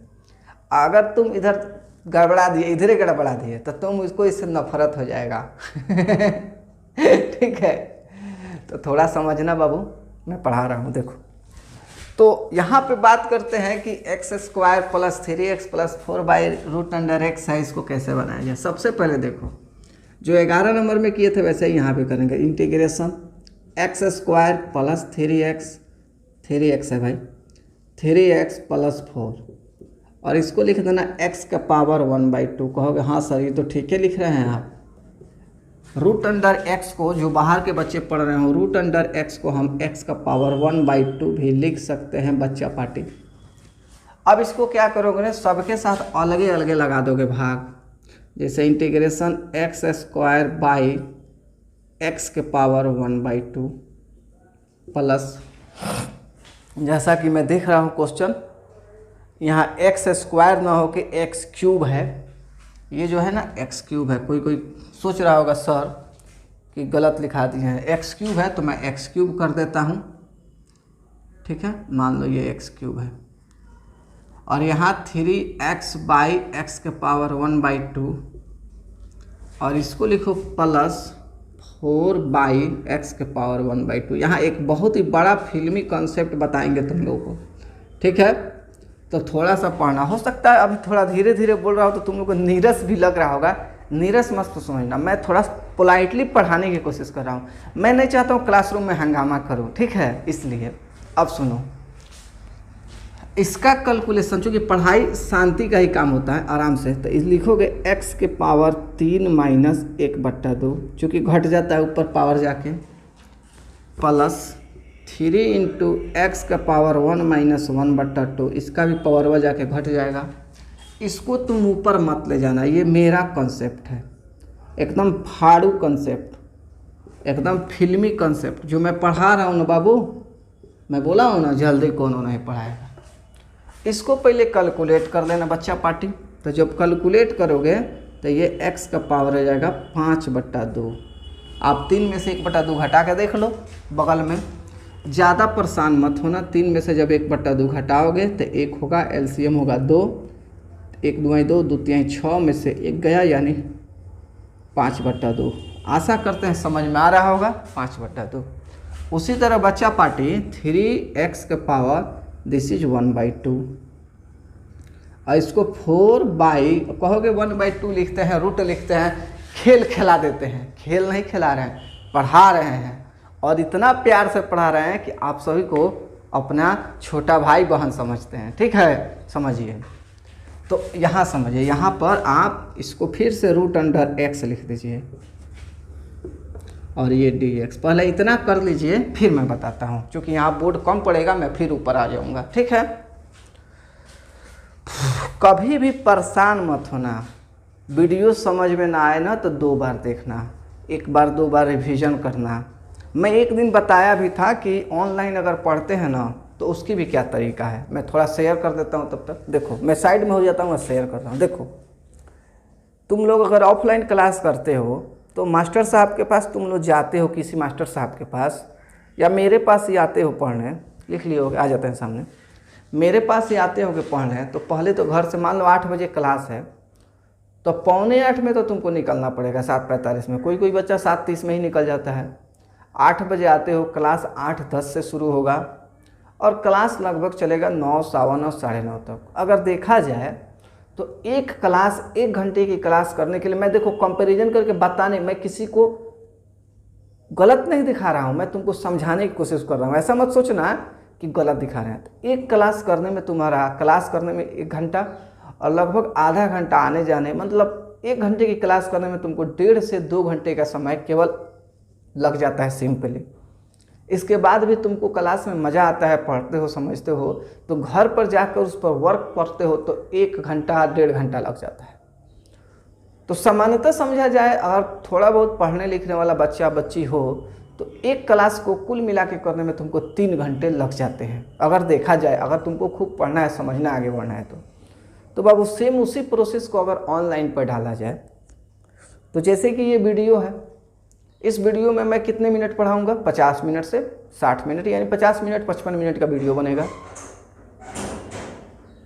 Speaker 1: अगर तुम इधर गड़बड़ा दिए, इधर ही गड़बड़ा दिए, तो तुम उसको इससे नफरत हो जाएगा। ठीक है, तो थोड़ा समझना बाबू, मैं पढ़ा रहा हूँ। देखो तो यहाँ पे बात करते हैं कि x square plus 3x plus 4 by root under x है, इसको कैसे बनाया जाए। सबसे पहले देखो जो 11 नंबर में किए थे वैसे ही यहाँ पे करेंगे। Integration x square plus 3x है भाई, 3x प्लस 4, और इसको लिख देना x का पावर 1/2। कहोगे हाँ सर ये तो ठीक है लिख रहे हैं आप। रूट अंडर x को, जो बाहर के बच्चे पढ़ रहे हो, रूट अंडर x को हम x का पावर 1/2 भी लिख सकते हैं बच्चा पार्टी। अब इसको क्या करोगे ना, सबके साथ अलगे अलगे लगा दोगे भाग। जैसे integration x square by x के पावर 1/2 प्लस, जैसा कि मैं देख रहा हूँ क्वेश्चन यहाँ एक्स स्क्वायर ना हो के एक्स क्यूब है, ये जो है ना एक्स क्यूब है। कोई सोच रहा होगा सर कि गलत लिखा दिए हैं, एक्स क्यूब है तो मैं एक्स क्यूब कर देता हूँ, ठीक है। मान लो ये एक्स क्यूब है, और यहाँ 3x बाई एक्स के पावर 1/2, और इसको लिखो प्लस 4 बाई एक्स के पावर 1/2। यहाँ एक बहुत ही बड़ा फिल्मी कॉन्सेप्ट बताएंगे तुम लोगों को, ठीक है। तो थोड़ा सा पढ़ना, हो सकता है अभी थोड़ा धीरे धीरे बोल रहा हो तो तुम लोग को नीरस भी लग रहा होगा, नीरस मत तो समझना। मैं थोड़ा पोलाइटली पढ़ाने की कोशिश कर रहा हूँ, मैं नहीं चाहता हूँ क्लासरूम में हंगामा करूँ, ठीक है। इसलिए अब सुनो, इसका कैलकुलेशन, चूँकि पढ़ाई शांति का ही काम होता है, आराम से, तो इस लिखोगे x के पावर 3 माइनस 1/2, चूँकि घट जाता है ऊपर पावर जाके, प्लस 3 इंटू एक्स का पावर 1 माइनस 1/2, इसका भी पावर वह जाके घट जाएगा। इसको तुम ऊपर मत ले जाना, ये मेरा कॉन्सेप्ट है, एकदम फाड़ू कॉन्सेप्ट, एकदम फिल्मी कॉन्सेप्ट जो मैं पढ़ा रहा हूँ ना बाबू। मैं बोला हूँ ना जल्दी कौन नहीं पढ़ाएगा। इसको पहले कैलकुलेट कर लेना बच्चा पार्टी। तो जब कैलकुलेट करोगे तो ये x का पावर हो जाएगा 5/2। आप 3 में से 1/2 घटा के देख लो बगल में, ज़्यादा परेशान मत होना। 3 में से जब 1/2 घटाओगे तो 1 होगा, एलसीएम होगा 2, 1 2 2, 2 3 6 में से 1 गया, यानी 5/2। आशा करते हैं समझ में आ रहा होगा, 5/2। उसी तरह बच्चा पार्टी 3x का पावर दिस इज 1/2, और इसको 4 बाई, कहोगे 1/2 लिखते हैं, रूट लिखते हैं, खेल खिला देते हैं। खेल नहीं खिला रहे हैं, पढ़ा रहे हैं, और इतना प्यार से पढ़ा रहे हैं कि आप सभी को अपना छोटा भाई बहन समझते हैं, ठीक है। समझिए, तो यहाँ समझिए, यहाँ पर आप इसको फिर से रूट अंडर x लिख दीजिए। और ये dx। पहले इतना कर लीजिए फिर मैं बताता हूँ, क्योंकि यहाँ बोर्ड कम पड़ेगा, मैं फिर ऊपर आ जाऊँगा। ठीक है, कभी भी परेशान मत होना, वीडियो समझ में ना आए ना तो 2 बार देखना, 1 बार 2 बार रिवीजन करना। मैं एक दिन बताया भी था कि ऑनलाइन अगर पढ़ते हैं ना तो उसकी भी क्या तरीका है, मैं थोड़ा शेयर कर देता हूँ। तब तक देखो, मैं साइड में हो जाता हूँ, मैं शेयर कर रहा हूँ। देखो, तुम लोग अगर ऑफलाइन क्लास करते हो तो मास्टर साहब के पास तुम लोग जाते हो, किसी मास्टर साहब के पास, या मेरे पास ही आते हो पढ़ने, लिख लिए होगे, आ जाते हैं सामने, मेरे पास ही आते होगे पढ़ने। तो पहले तो घर से मान लो 8 बजे क्लास है तो 7:45 में तो तुमको निकलना पड़ेगा, 7:45 में, कोई कोई बच्चा 7:30 में ही निकल जाता है। 8 बजे आते हो, क्लास 8:10 से शुरू होगा और क्लास लगभग चलेगा 9, 9:15, 9:30 तक। अगर देखा जाए तो एक क्लास 1 घंटे की क्लास करने के लिए, मैं देखो कंपैरिजन करके बताने, मैं किसी को गलत नहीं दिखा रहा हूँ, मैं तुमको समझाने की कोशिश कर रहा हूँ। ऐसा मत सोचना कि गलत दिखा रहे हैं। तो एक क्लास करने में तुम्हारा, क्लास करने में 1 घंटा और लगभग आधा घंटा आने जाने, मतलब 1 घंटे की क्लास करने में तुमको 1.5 से 2 घंटे का समय केवल लग जाता है सिंपली। इसके बाद भी तुमको क्लास में मज़ा आता है, पढ़ते हो, समझते हो, तो घर पर जाकर उस पर वर्क करते हो तो 1 घंटा 1.5 घंटा लग जाता है। तो सामान्यतः समझा जाए, अगर थोड़ा बहुत पढ़ने लिखने वाला बच्चा बच्ची हो तो एक क्लास को कुल मिला के करने में तुमको 3 घंटे लग जाते हैं, अगर देखा जाए। अगर तुमको खूब पढ़ना है, समझना, आगे बढ़ना है तो बाबू सेम उसी प्रोसेस को अगर ऑनलाइन पर डाला जाए तो जैसे कि ये वीडियो है, इस वीडियो में मैं कितने मिनट पढ़ाऊंगा, 50 मिनट से 60 मिनट, यानी 50 मिनट 55 मिनट का वीडियो बनेगा।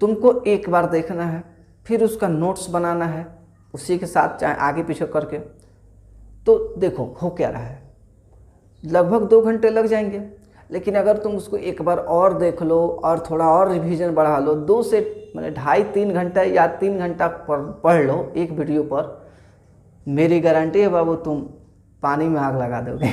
Speaker 1: तुमको एक बार देखना है, फिर उसका नोट्स बनाना है उसी के साथ, चाहे आगे पीछे करके। तो देखो हो क्या रहा है, लगभग 2 घंटे लग जाएंगे। लेकिन अगर तुम उसको एक बार और देख लो और थोड़ा और रिवीजन बढ़ा लो, 2 से 2.5-3 घंटा या 3 घंटा पढ़ लो एक वीडियो पर, मेरी गारंटी है बाबू तुम पानी में आग लगा दोगे।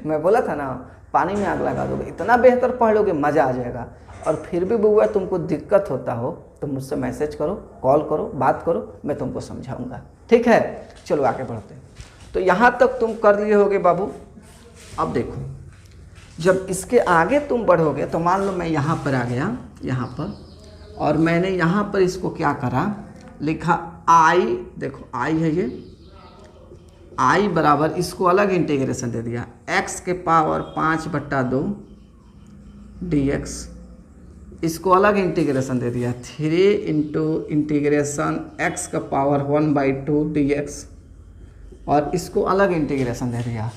Speaker 1: मैं बोला था ना, पानी में आग लगा दोगे, इतना बेहतर पढ़ लोगे, मज़ा आ जाएगा। और फिर भी बुआ तुमको दिक्कत होता हो तो मुझसे मैसेज करो, कॉल करो, बात करो, मैं तुमको समझाऊंगा। ठीक है, चलो आगे बढ़ते हैं। तो यहाँ तक तुम कर लिए होगे बाबू। अब देखो, जब इसके आगे तुम बढ़ोगे तो मान लो मैं यहाँ पर आ गया, यहाँ पर, और मैंने यहाँ पर इसको क्या करा, लिखा आई, देखो आई है ये, आई बराबर, इसको अलग इंटीग्रेशन दे दिया, x के पावर 5/2 dx, इसको अलग इंटीग्रेशन दे दिया 3 इंटू इंटीग्रेशन x का पावर 1/2 dx, और इसको अलग इंटीग्रेशन दे दिया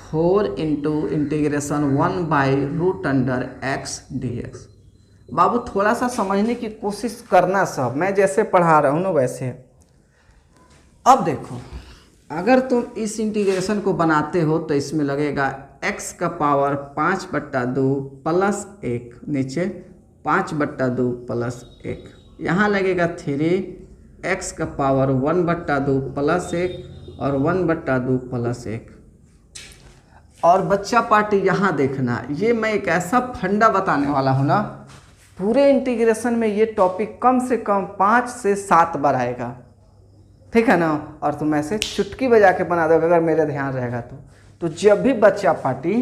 Speaker 1: 4 इंटू इंटीग्रेशन 1/√x dx। बाबू थोड़ा सा समझने की कोशिश करना, सब मैं जैसे पढ़ा रहा हूँ ना वैसे। अब देखो, अगर तुम इस इंटीग्रेशन को बनाते हो तो इसमें लगेगा x का पावर 5/2 प्लस 1, नीचे 5/2 प्लस 1, यहाँ लगेगा 3x का पावर 1/2 प्लस 1 और 1/2 प्लस 1। और बच्चा पार्टी यहाँ देखना, ये मैं एक ऐसा फंडा बताने वाला हूँ ना, पूरे इंटीग्रेशन में ये टॉपिक कम से कम 5 से 7 बार आएगा। ठीक है ना, और तुम ऐसे चुटकी बजा के बना दोगे अगर मेरे ध्यान रहेगा तो जब भी बच्चा पार्टी,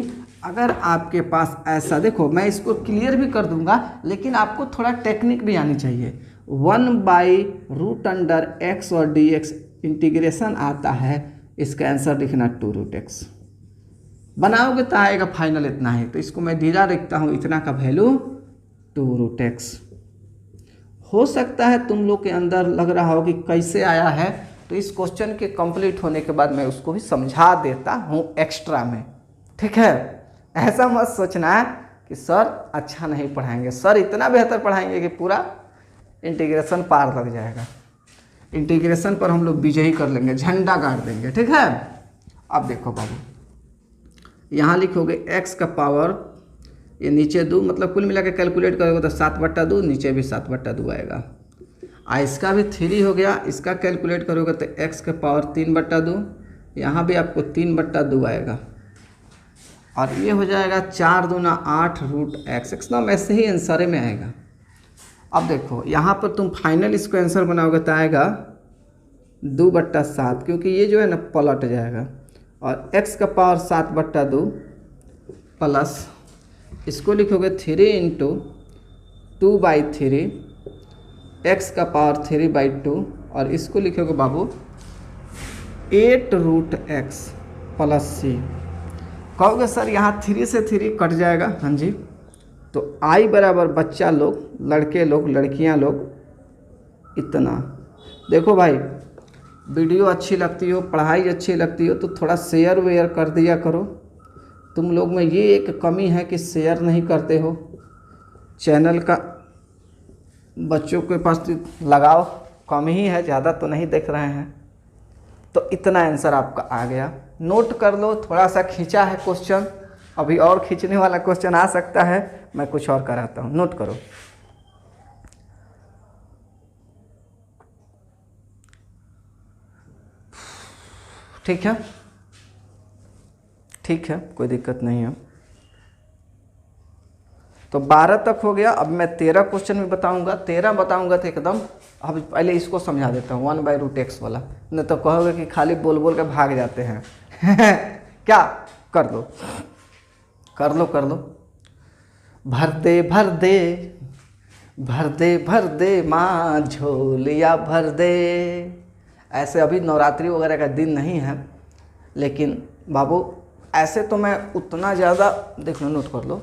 Speaker 1: अगर आपके पास ऐसा, देखो मैं इसको क्लियर भी कर दूंगा, लेकिन आपको थोड़ा टेक्निक भी आनी चाहिए। 1/√x और dx इंटीग्रेशन आता है, इसका आंसर लिखना 2√x, बनाओगे तो आएगा फाइनल इतना ही। तो इसको मैं धीरा रखता हूँ, इतना का वैल्यू 2√x। हो सकता है तुम लोग के अंदर लग रहा हो कि कैसे आया है, तो इस क्वेश्चन के कंप्लीट होने के बाद मैं उसको भी समझा देता हूँ एक्स्ट्रा में। ठीक है, ऐसा मत सोचना कि सर अच्छा नहीं पढ़ाएंगे, सर इतना बेहतर पढ़ाएंगे कि पूरा इंटीग्रेशन पार लग जाएगा। इंटीग्रेशन पर हम लोग विजयी कर लेंगे, झंडा गाड़ देंगे। ठीक है, अब देखो बाबू, यहाँ लिखोगे x का पावर, ये नीचे 2, मतलब कुल मिला के कैलकुलेट करोगे तो 7/2, नीचे भी 7/2 आएगा। इसका भी 3 हो गया, इसका कैलकुलेट करोगे तो x के पावर 3/2, यहाँ भी आपको 3/2 आएगा, और ये हो जाएगा 4 दूना 8√x, एकदम ऐसे ही आंसर में आएगा। अब देखो यहाँ पर तुम फाइनल इसको आंसर बनाओगे तो आएगा 2/7, क्योंकि ये जो है ना पलट जाएगा, और x का पावर 7/2 प्लस इसको लिखोगे 3 इंटू 2/3 x का पावर 3/2, और इसको लिखोगे बाबू 8√x प्लस c। कहोगे सर यहाँ 3 से 3 कट जाएगा, हाँ जी। तो i बराबर बच्चा लोग, लड़के लोग, लड़कियाँ लोग इतना। देखो भाई, वीडियो अच्छी लगती हो, पढ़ाई अच्छी लगती हो तो थोड़ा शेयर वेयर कर दिया करो। तुम लोग में ये एक कमी है कि शेयर नहीं करते हो। चैनल का बच्चों के पास लगाओ कम ही है, ज़्यादा तो नहीं देख रहे हैं। तो इतना आंसर आपका आ गया, नोट कर लो। थोड़ा सा खींचा है क्वेश्चन, अभी और खींचने वाला क्वेश्चन आ सकता है, मैं कुछ और कराता हूँ, नोट करो। ठीक है, ठीक है, कोई दिक्कत नहीं है। तो 12 तक हो गया। अब मैं 13 क्वेश्चन भी बताऊंगा। 13 बताऊंगा तो एकदम, अब पहले इसको समझा देता हूँ 1/√x वाला, नहीं तो कहोगे कि खाली बोल बोल के भाग जाते हैं। क्या कर लो, कर लो, कर लो। भर दे भर दे भर दे भर दे माँ झोलिया भर दे। ऐसे अभी नवरात्रि वगैरह का दिन नहीं है, लेकिन बाबू ऐसे तो मैं उतना ज़्यादा, देख लो, नोट कर लो,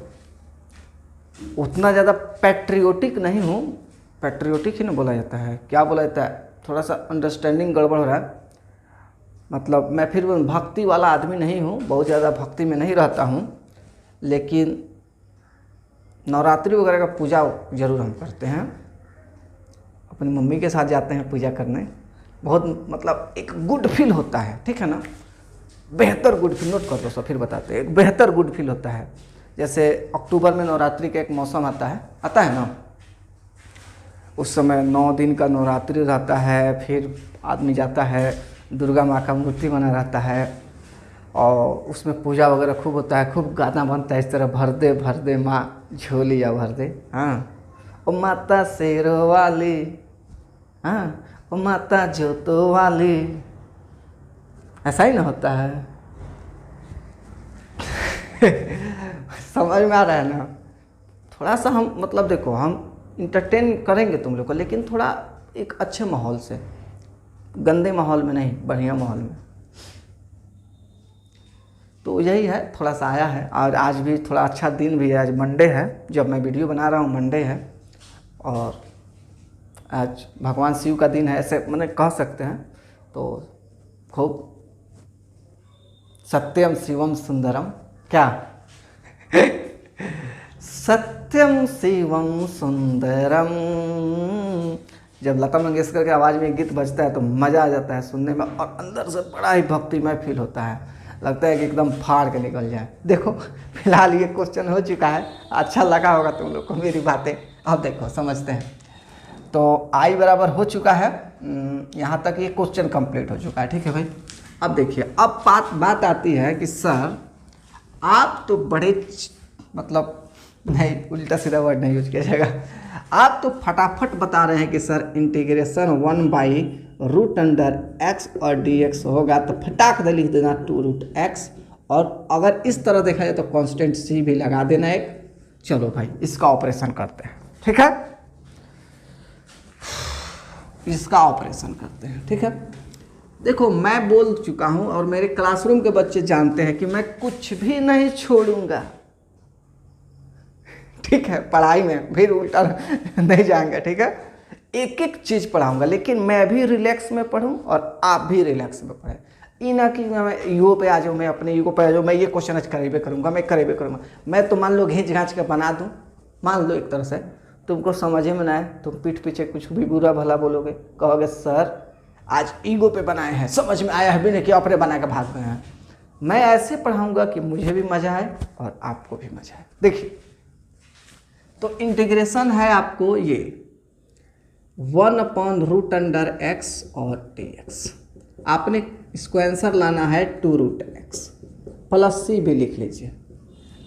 Speaker 1: उतना ज़्यादा पैट्रियोटिक नहीं हूँ। पैट्रियोटिक ही ना बोला जाता है, क्या बोला जाता है, थोड़ा सा अंडरस्टैंडिंग गड़बड़ हो रहा है। मतलब मैं फिर भक्ति वाला आदमी नहीं हूँ, बहुत ज़्यादा भक्ति में नहीं रहता हूँ, लेकिन नवरात्रि वगैरह का पूजा ज़रूर हम करते हैं। अपनी मम्मी के साथ जाते हैं पूजा करने, बहुत मतलब एक गुड फील होता है, ठीक है ना, बेहतर गुड फील। नोट कर दो सब, फिर बताते हैं। एक बेहतर गुड फील होता है। जैसे अक्टूबर में नवरात्रि का एक मौसम आता है ना, उस समय 9 दिन का नवरात्रि रहता है। फिर आदमी जाता है, दुर्गा माँ का मूर्ति बना रहता है, और उसमें पूजा वगैरह खूब होता है, खूब गाना बनता है इस तरह, भर दे माँ झोलिया भर दे। हाँ, ओ माता शेरो वाली, हाँ, ओ माता जोतो वाली, ऐसा ही ना होता है। समझ में आ रहा है ना। थोड़ा सा हम मतलब देखो, हम इंटरटेन करेंगे तुम लोग को, लेकिन थोड़ा एक अच्छे माहौल से, गंदे माहौल में नहीं, बढ़िया माहौल में। तो यही है, थोड़ा सा आया है। और आज भी थोड़ा अच्छा दिन भी है, आज मंडे है, जब मैं वीडियो बना रहा हूँ मंडे है, और आज भगवान शिव का दिन है, ऐसे मैंने कह सकते हैं। तो खूब सत्यम शिवम सुंदरम, क्या सत्यम शिवम सुंदरम। जब लता मंगेशकर की आवाज़ में गीत बजता है तो मज़ा आ जाता है सुनने में, और अंदर से बड़ा ही भक्तिमय फील होता है, लगता है कि एकदम फाड़ के निकल जाए। देखो फिलहाल ये क्वेश्चन हो चुका है, अच्छा लगा होगा तुम लोग को मेरी बातें। अब देखो समझते हैं। तो आई बराबर हो चुका है, यहाँ तक ये क्वेश्चन कंप्लीट हो चुका है, ठीक है भाई। अब देखिए, अब बात आती है कि सर आप तो बड़े मतलब, नहीं, उल्टा सीधा वर्ड नहीं यूज किया जाएगा, आप तो फटाफट बता रहे हैं कि सर इंटीग्रेशन 1/√x और dx होगा, तो फटाक दे लिख देना 2√x, और अगर इस तरह देखा जाए तो कांस्टेंट c भी लगा देना एक। चलो भाई इसका ऑपरेशन करते हैं, ठीक है, इसका ऑपरेशन करते हैं, ठीक है। देखो मैं बोल चुका हूं, और मेरे क्लासरूम के बच्चे जानते हैं कि मैं कुछ भी नहीं छोड़ूंगा, ठीक है। पढ़ाई में भी उल्टा नहीं जाएंगे, ठीक है। एक एक चीज़ पढ़ाऊंगा, लेकिन मैं भी रिलैक्स में पढ़ूं और आप भी रिलैक्स में पढ़ें। ये ना कि मैं ईगो पे आ जाऊँ, मैं अपने ईगो पे आ जाऊँ, मैं ये क्वेश्चन आज करेबे करूँगा, मैं करेबे करूँगा। मैं तो मान लो घींच घाँच के बना दूँ, मान लो एक तरह से, तुमको समझ में ना आए, तुम पीठ पीछे कुछ भी बुरा भला बोलोगे, कहोगे सर आज ईगो पे बनाए हैं, समझ में आया है भी नहीं कि अपने बना के भाग गए हैं। मैं ऐसे पढ़ाऊँगा कि मुझे भी मज़ा आए और आपको भी मज़ा आए। देखिए, तो इंटीग्रेशन है आपको ये 1/√x और dx। आपने इसको आंसर लाना है 2√x प्लस c भी लिख लीजिए,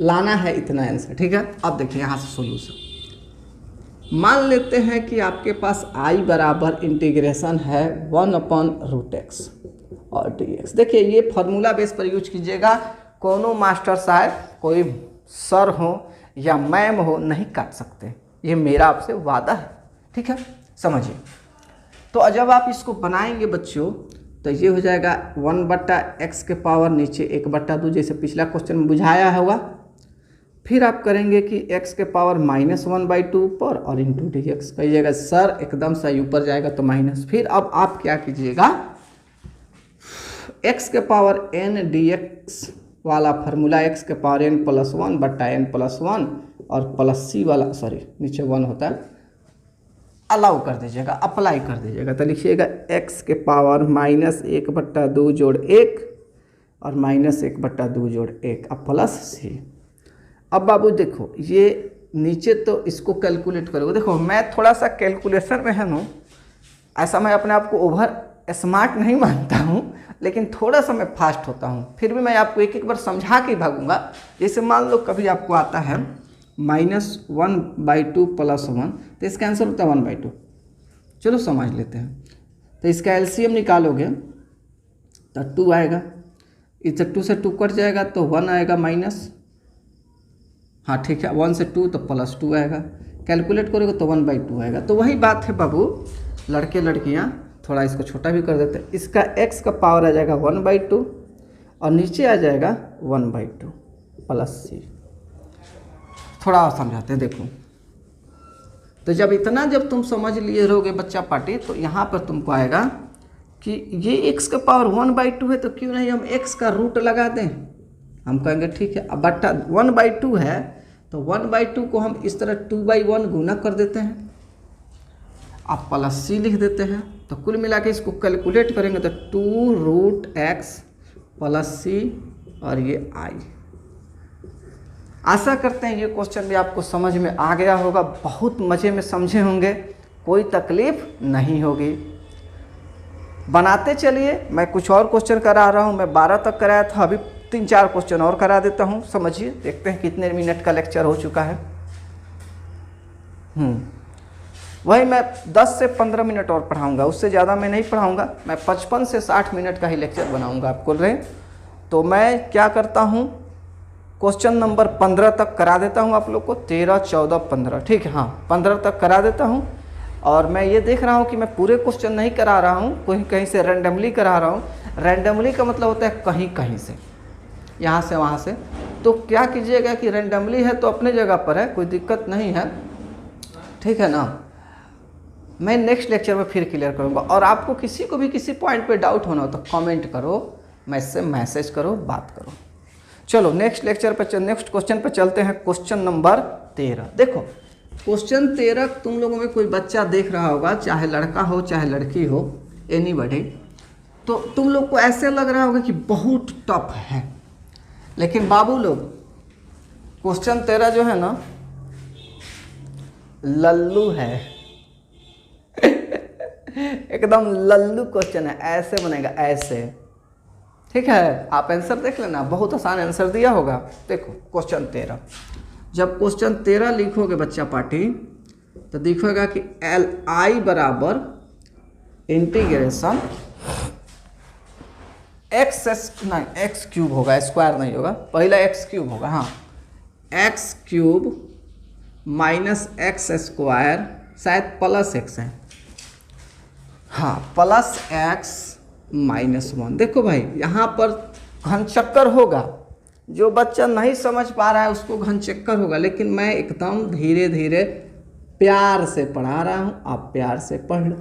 Speaker 1: लाना है इतना आंसर, ठीक है। अब देखिए यहाँ से सोल्यूशन, मान लेते हैं कि आपके पास i बराबर इंटीग्रेशन है 1/√x और dx। देखिए ये फार्मूला बेस पर यूज कीजिएगा, कोनो मास्टर साहब, कोई सर हो या मैम हो, नहीं काट सकते, ये मेरा आपसे वादा है, ठीक है, समझिए। तो जब आप इसको बनाएंगे बच्चों तो ये हो जाएगा 1/x के पावर नीचे 1/2, जैसे पिछला क्वेश्चन में बुझाया होगा। फिर आप करेंगे कि x के पावर -1/2 ऊपर और इंटू dx कहिएगा। सर एकदम सही, ऊपर जाएगा तो माइनस। फिर अब आप क्या कीजिएगा, x के पावर n dx वाला फार्मूला, x के पावर n+1/n+1 और प्लस c वाला, सॉरी नीचे 1 होता है, अलाउ कर दीजिएगा, अप्लाई कर दीजिएगा। तो लिखिएगा x के पावर -1/2 जोड़ 1 और -1/2 जोड़ 1 अब प्लस c। अब बाबू देखो ये नीचे तो इसको कैलकुलेट करोगे। देखो मैं थोड़ा सा कैलकुलेशन में है ना, ऐसा मैं अपने आप को ओवर स्मार्ट नहीं मानता हूँ, लेकिन थोड़ा सा मैं फास्ट होता हूँ। फिर भी मैं आपको एक एक बार समझा के भागूंगा। जैसे मान लो कभी आपको आता है -1/2 + 1, तो इसका आंसर होता है 1/2। चलो समझ लेते हैं। तो इसका एलसीएम निकालोगे तो 2 आएगा, इस 2 से 2 कट जाएगा तो 1 आएगा माइनस, हाँ ठीक है, 1 से 2 तो +2 आएगा, कैलकुलेट करोगे तो 1/2 आएगा। तो वही बात है बाबू, लड़के लड़कियाँ, थोड़ा इसको छोटा भी कर देते हैं। इसका x का पावर आ जाएगा 1/2 और नीचे आ जाएगा 1/2 प्लस c। थोड़ा और समझाते हैं, देखो। तो जब तुम समझ लिए रहोगे बच्चा पार्टी, तो यहाँ पर तुमको आएगा कि ये x का पावर 1/2 है, तो क्यों नहीं हम x का रूट लगा दें। हम कहेंगे ठीक है, अब बट्टा 1/2 है तो 1/2 को हम इस तरह 2/1 गुना कर देते हैं, अब प्लस c लिख देते हैं। तो कुल मिला के इसको कैलकुलेट करेंगे तो 2√x प्लस c और ये i। आशा करते हैं ये क्वेश्चन भी आपको समझ में आ गया होगा, बहुत मज़े में समझे होंगे, कोई तकलीफ नहीं होगी। बनाते चलिए, मैं कुछ और क्वेश्चन करा रहा हूँ। मैं 12 तक कराया था, अभी 3-4 क्वेश्चन और करा देता हूँ। समझिए, देखते हैं कितने मिनट का लेक्चर हो चुका है। वही मैं 10 से 15 मिनट और पढ़ाऊँगा, उससे ज़्यादा मैं नहीं पढ़ाऊँगा। मैं 55 से 60 मिनट का ही लेक्चर बनाऊँगा आपको रहे। तो मैं क्या करता हूँ, क्वेश्चन नंबर 15 तक करा देता हूँ आप लोग को, 13, 14, 15, ठीक है, हाँ 15 तक करा देता हूँ। और मैं ये देख रहा हूँ कि मैं पूरे क्वेश्चन नहीं करा रहा हूँ, कहीं कहीं से रैंडमली करा रहा हूँ। रैंडमली का मतलब होता है कहीं कहीं से, यहाँ से वहाँ से। तो क्या कीजिएगा कि रैंडमली है तो अपने जगह पर है, कोई दिक्कत नहीं है, ठीक है ना। मैं नेक्स्ट लेक्चर में फिर क्लियर करूँगा। और आपको किसी को भी किसी पॉइंट पे डाउट होना हो तो कमेंट करो, मैसेज करो, बात करो। चलो नेक्स्ट लेक्चर पे, नेक्स्ट क्वेश्चन पे चलते हैं। Question number 13। देखो क्वेश्चन 13 तुम लोगों में कोई बच्चा देख रहा होगा, चाहे लड़का हो चाहे लड़की हो, एनीबॉडी, तो तुम लोग को ऐसे लग रहा होगा कि बहुत टफ है। लेकिन बाबू लोग, क्वेश्चन 13 जो है ना, लल्लू है एकदम लल्लू क्वेश्चन है, ऐसे बनेगा ऐसे, ठीक है। आप आंसर देख लेना, बहुत आसान आंसर दिया होगा। देखो क्वेश्चन 13, जब क्वेश्चन 13 लिखोगे बच्चा पार्टी, तो दिखेगा कि Li बराबर इंटीग्रेशन एक्स क्यूब होगा, स्क्वायर नहीं होगा, पहला एक्स क्यूब होगा, हाँ x cube minus x square, शायद प्लस एक्स है, हाँ प्लस एक्स माइनस 1। देखो भाई यहाँ पर घन चक्कर होगा, जो बच्चा नहीं समझ पा रहा है उसको घन चक्कर होगा, लेकिन मैं एकदम धीरे धीरे प्यार से पढ़ा रहा हूँ, आप प्यार से पढ़ लो,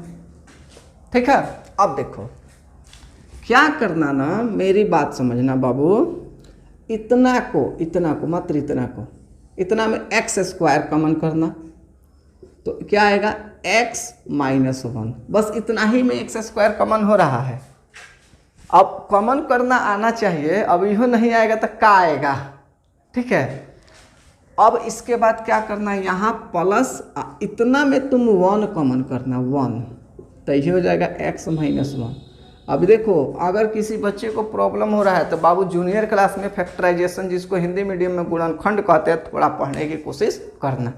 Speaker 1: ठीक है। अब देखो क्या करना ना, मेरी बात समझना बाबू, इतना को मात्र इतना में एक्स स्क्वायर कॉमन करना, तो क्या आएगा x माइनस 1, बस इतना ही में एक्स स्क्वायर कॉमन हो रहा है। अब कॉमन करना आना चाहिए, अब यह नहीं आएगा तो क्या आएगा, ठीक है। अब इसके बाद क्या करना है, यहाँ प्लस इतना में तुम 1 कॉमन करना, 1, तो ये हो जाएगा x माइनस 1। अब देखो अगर किसी बच्चे को प्रॉब्लम हो रहा है तो बाबू जूनियर क्लास में फैक्टराइजेशन, जिसको हिंदी मीडियम में गुणनखंड कहते हैं, थोड़ा पढ़ने की कोशिश करना।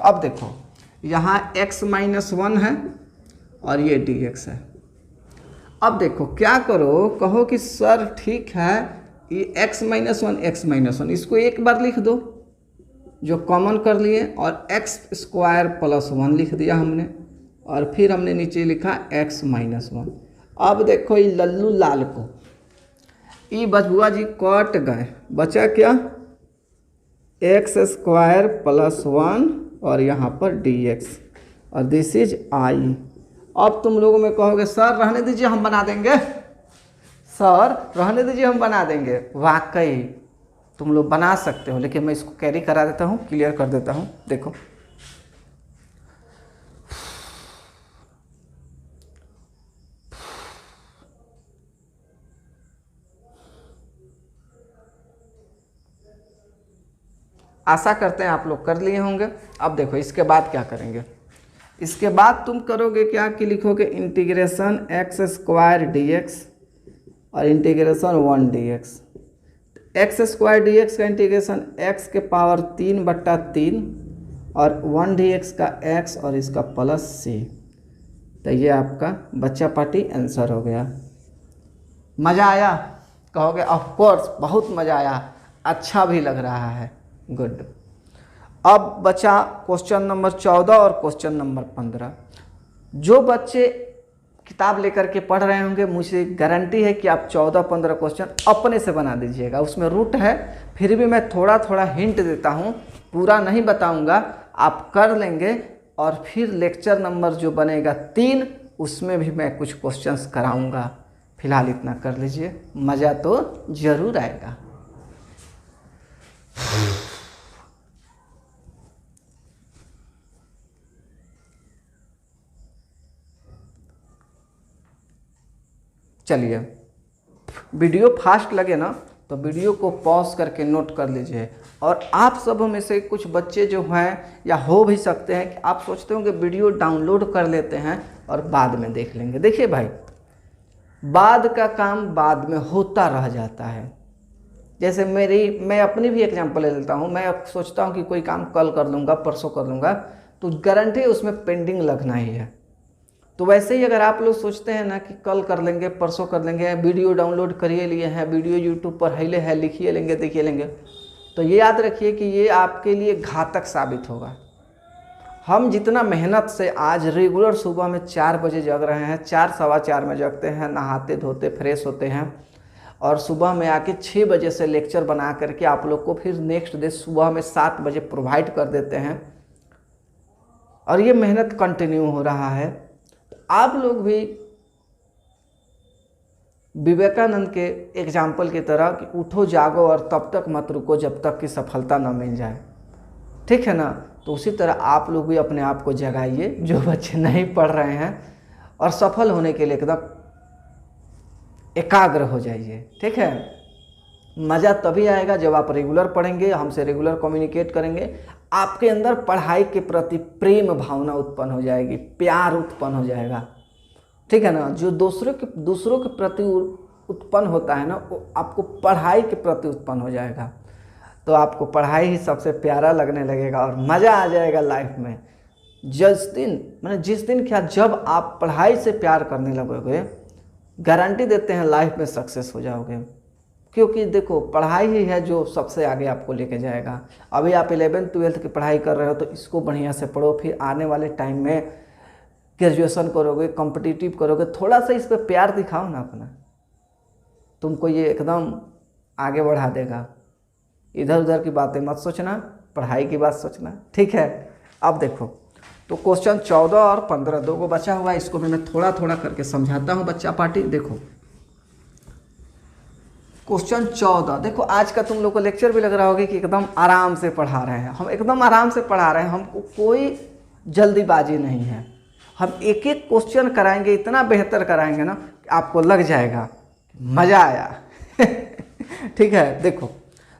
Speaker 1: अब देखो यहाँ x-1 है और ये dx है। अब देखो क्या करो, कहो कि सर ठीक है ये x-1 इसको एक बार लिख दो जो कॉमन कर लिए, और x² + 1 लिख दिया हमने, और फिर हमने नीचे लिखा x-1। अब देखो ये लल्लू लाल को ये बचुआ जी कट गए, बचा क्या x² + 1 और यहाँ पर dx, और दिस इज i। अब तुम लोगों में कहोगे सर रहने दीजिए हम बना देंगे, सर रहने दीजिए हम बना देंगे। वाकई तुम लोग बना सकते हो, लेकिन मैं इसको कैरी करा देता हूँ, क्लियर कर देता हूँ। देखो आशा करते हैं आप लोग कर लिए होंगे। अब देखो इसके बाद क्या करेंगे, इसके बाद तुम करोगे क्या कि लिखोगे इंटीग्रेशन x² dx और इंटीग्रेशन 1 dx। x² dx का इंटीग्रेशन x⁻³ और 1 dx का x और इसका +c। तो ये आपका बच्चा पार्टी आंसर हो गया। मज़ा आया? कहोगे ऑफ कोर्स बहुत मज़ा आया, अच्छा भी लग रहा है, गुड। अब बचा क्वेश्चन नंबर 14 और क्वेश्चन नंबर 15। जो बच्चे किताब लेकर के पढ़ रहे होंगे, मुझे गारंटी है कि आप 14-15 क्वेश्चन अपने से बना दीजिएगा। उसमें रूट है, फिर भी मैं थोड़ा थोड़ा हिंट देता हूँ, पूरा नहीं बताऊँगा, आप कर लेंगे। और फिर लेक्चर नंबर जो बनेगा 3 उसमें भी मैं कुछ क्वेश्चंस कराऊँगा। फिलहाल इतना कर लीजिए, मज़ा तो ज़रूर आएगा। चलिए, वीडियो फास्ट लगे ना तो वीडियो को पॉज करके नोट कर लीजिए। और आप सब में से कुछ बच्चे जो हैं, या हो भी सकते हैं कि आप सोचते हो कि वीडियो डाउनलोड कर लेते हैं और बाद में देख लेंगे। देखिए भाई, बाद का काम बाद में होता रह जाता है। जैसे मैं अपनी भी एग्जांपल ले लेता हूँ। मैं सोचता हूँ कि कोई काम कल कर लूँगा, परसों कर लूँगा, तो गारंटी उसमें पेंडिंग लगना ही है। तो वैसे ही अगर आप लोग सोचते हैं ना कि कल कर लेंगे, परसों कर लेंगे, वीडियो डाउनलोड करिए लिए हैं, वीडियो यूट्यूब पर हिले है, लिखिए लेंगे, देखिए लेंगे, तो ये याद रखिए कि ये आपके लिए घातक साबित होगा। हम जितना मेहनत से आज रेगुलर सुबह में 4 बजे जग रहे हैं, 4 सवा 4 में जगते हैं, नहाते धोते फ्रेश होते हैं, और सुबह में आके 6 बजे से लेक्चर बना करके आप लोग को फिर नेक्स्ट डे सुबह में 7 बजे प्रोवाइड कर देते हैं, और ये मेहनत कंटिन्यू हो रहा है। आप लोग भी विवेकानंद के एग्जाम्पल की तरह कि उठो जागो और तब तक मत रुको जब तक कि सफलता न मिल जाए, ठीक है ना। तो उसी तरह आप लोग भी अपने आप को जगाइए, जो बच्चे नहीं पढ़ रहे हैं, और सफल होने के लिए एकदम एकाग्र हो जाइए, ठीक है। मज़ा तभी आएगा जब आप रेगुलर पढ़ेंगे, हमसे रेगुलर कम्युनिकेट करेंगे, आपके अंदर पढ़ाई के प्रति प्रेम भावना उत्पन्न हो जाएगी, प्यार उत्पन्न हो जाएगा, ठीक है ना। जो दूसरों के प्रति उत्पन्न होता है ना, वो आपको पढ़ाई के प्रति उत्पन्न हो जाएगा। तो आपको पढ़ाई ही सबसे प्यारा लगने लगेगा और मज़ा आ जाएगा लाइफ में। जिस दिन क्या, जब आप पढ़ाई से प्यार करने लगोगे, गारंटी देते हैं लाइफ में सक्सेस हो जाओगे। क्योंकि देखो, पढ़ाई ही है जो सबसे आगे आपको लेके जाएगा। अभी आप 11th-12th की पढ़ाई कर रहे हो तो इसको बढ़िया से पढ़ो, फिर आने वाले टाइम में ग्रेजुएशन करोगे, कॉम्पिटिटिव करोगे, थोड़ा सा इस पर प्यार दिखाओ ना अपना, तुमको ये एकदम आगे बढ़ा देगा। इधर उधर की बातें मत सोचना, पढ़ाई की बात सोचना, ठीक है। अब देखो, तो क्वेश्चन 14 और 15 दो को बचा हुआ है, इसको मैं थोड़ा थोड़ा करके समझाता हूँ बच्चा पार्टी। देखो क्वेश्चन 14, देखो आज का तुम लोग को लेक्चर भी लग रहा होगा कि एकदम आराम से पढ़ा रहे हैं। हम एकदम आराम से पढ़ा रहे हैं, हमको कोई जल्दीबाजी नहीं है। हम एक एक क्वेश्चन कराएंगे, इतना बेहतर कराएंगे ना कि आपको लग जाएगा मज़ा आया ठीक है। देखो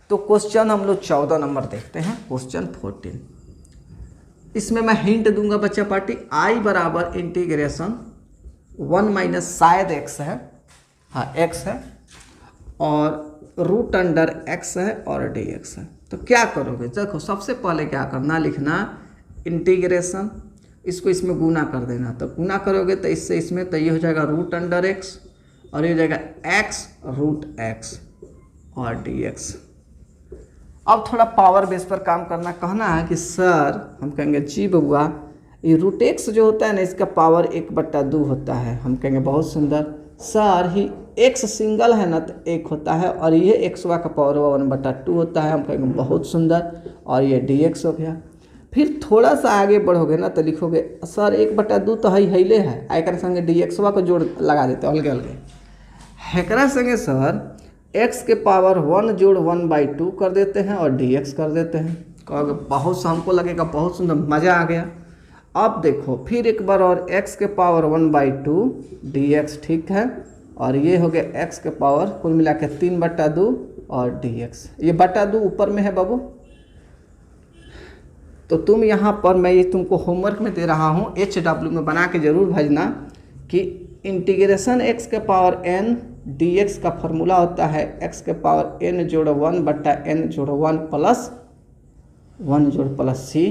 Speaker 1: तो क्वेश्चन हम लोग 14 नंबर देखते हैं, क्वेश्चन 14। इसमें मैं हिंट दूंगा बच्चा पार्टी, i बराबर इंटीग्रेशन 1 - शायद x है, हाँ x है, और √x है और dx है। तो क्या करोगे, देखो सबसे पहले क्या करना, लिखना इंटीग्रेशन, इसको इसमें गुना कर देना, तो गुना करोगे तो इससे इसमें, तो ये हो जाएगा रूट अंडर एक्स और ये हो जाएगा एक्स रूट एक्स और डी एक्स। अब थोड़ा पावर बेस पर काम करना, कहना है कि सर, हम कहेंगे जी बबुआ, ये रूट एक्स जो होता है ना, इसका पावर 1/2 होता है। हम कहेंगे बहुत सुंदर सर, ही एक्स सिंगल है ना तो 1 होता है, और ये एक्सवा का पावर 1/2 होता है। हम कहेंगे बहुत सुंदर, और ये डी एक्स हो गया। फिर थोड़ा सा आगे बढ़ोगे ना तो लिखोगे सर 1/2 तो हईले है, आकर संगे डी एक्सवा को जोड़ लगा देते अलगे अलगे। हेकरा संगे सर x के पावर 1 जोड़ 1/2 कर देते हैं और dx कर देते हैं। कहोगे बहुत, हमको लगेगा बहुत सुंदर, मज़ा आ गया। अब देखो फिर एक बार और x के पावर 1/2 dx, ठीक है, और ये हो गया x के पावर कुल मिला के 3/2 और dx। ये /2 ऊपर में है बाबू, तो तुम यहाँ पर, मैं ये तुमको होमवर्क में दे रहा हूँ, HW में बना के जरूर भेजना कि इंटीग्रेशन x के पावर n dx का फॉर्मूला होता है x के पावर n जोड़ 1/n जोड़ 1 प्लस 1 जोड़ प्लस c।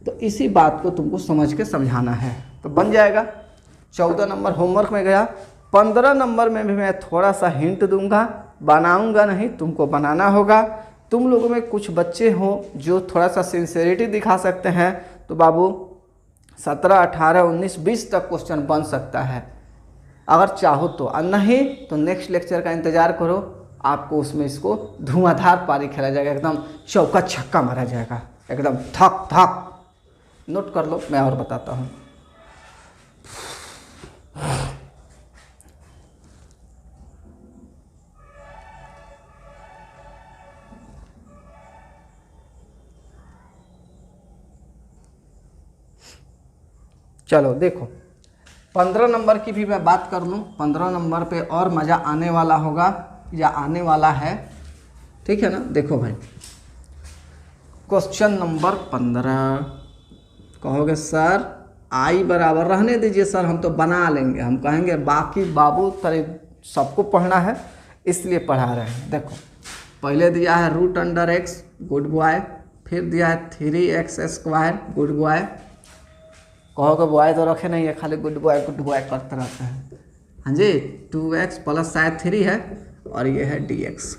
Speaker 1: तो इसी बात को तुमको समझ के समझाना है, तो बन जाएगा। 14 नंबर होमवर्क में गया। 15 नंबर में भी मैं थोड़ा सा हिंट दूंगा, बनाऊंगा नहीं, तुमको बनाना होगा। तुम लोगों में कुछ बच्चे हो जो थोड़ा सा सिंसेरिटी दिखा सकते हैं, तो बाबू 17, 18, 19, 20 तक क्वेश्चन बन सकता है अगर चाहो तो, और नहीं तो नेक्स्ट लेक्चर का इंतज़ार करो, आपको उसमें इसको धुआंधार पारी खेला जाएगा, एकदम चौका छक्का मारा जाएगा, एकदम थक थक। नोट कर लो, मैं और बताता हूँ। चलो देखो, 15 नंबर की भी मैं बात कर लूँ। 15 नंबर पे और मज़ा आने वाला होगा या आने वाला है, ठीक है ना। देखो भाई, क्वेश्चन नंबर 15। कहोगे सर आई बराबर, रहने दीजिए सर, हम तो बना लेंगे। हम कहेंगे बाकी बाबू तरह सबको पढ़ना है इसलिए पढ़ा रहे हैं। देखो पहले दिया है root under x, good boy. फिर दिया है 3x², गुड बॉय। कहोगे बॉय तो रखे नहीं है, खाली गुड बॉय करते रहते हैं। हाँ जी, 2x प्लस शायद 3 है, और ये है dx,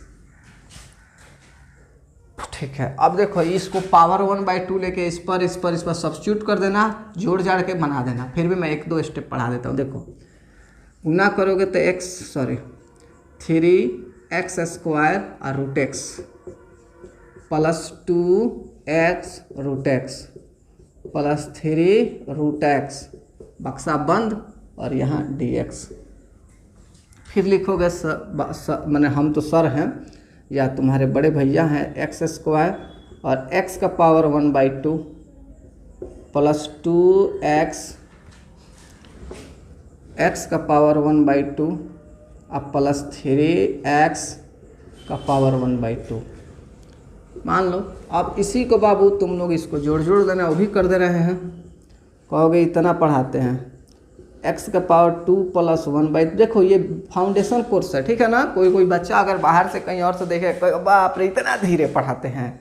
Speaker 1: ठीक है। अब देखो इसको पावर 1/2 लेके इस पर सब्स्टिट्यूट कर देना, जोड़ जाड़ के बना देना। फिर भी मैं 1-2 स्टेप पढ़ा देता हूँ। देखो गुना करोगे तो 3x² और root x plus 2x root x plus 3 root x, बक्सा बंद, और यहाँ dx। फिर लिखोगे मैंने, हम तो सर हैं या तुम्हारे बड़े भैया हैं, x² और x का पावर 1/2 प्लस 2x, x का पावर 1/2 अब प्लस 3x का पावर 1/2। मान लो अब इसी को बाबू तुम लोग इसको जोड़ देना, वो भी कर दे रहे हैं। कहोगे इतना पढ़ाते हैं, x का पावर 2 प्लस 1/2। देखो ये फाउंडेशन कोर्स है, ठीक है ना। कोई बच्चा अगर बाहर से कहीं और से देखे, बाप रे इतना धीरे पढ़ाते हैं,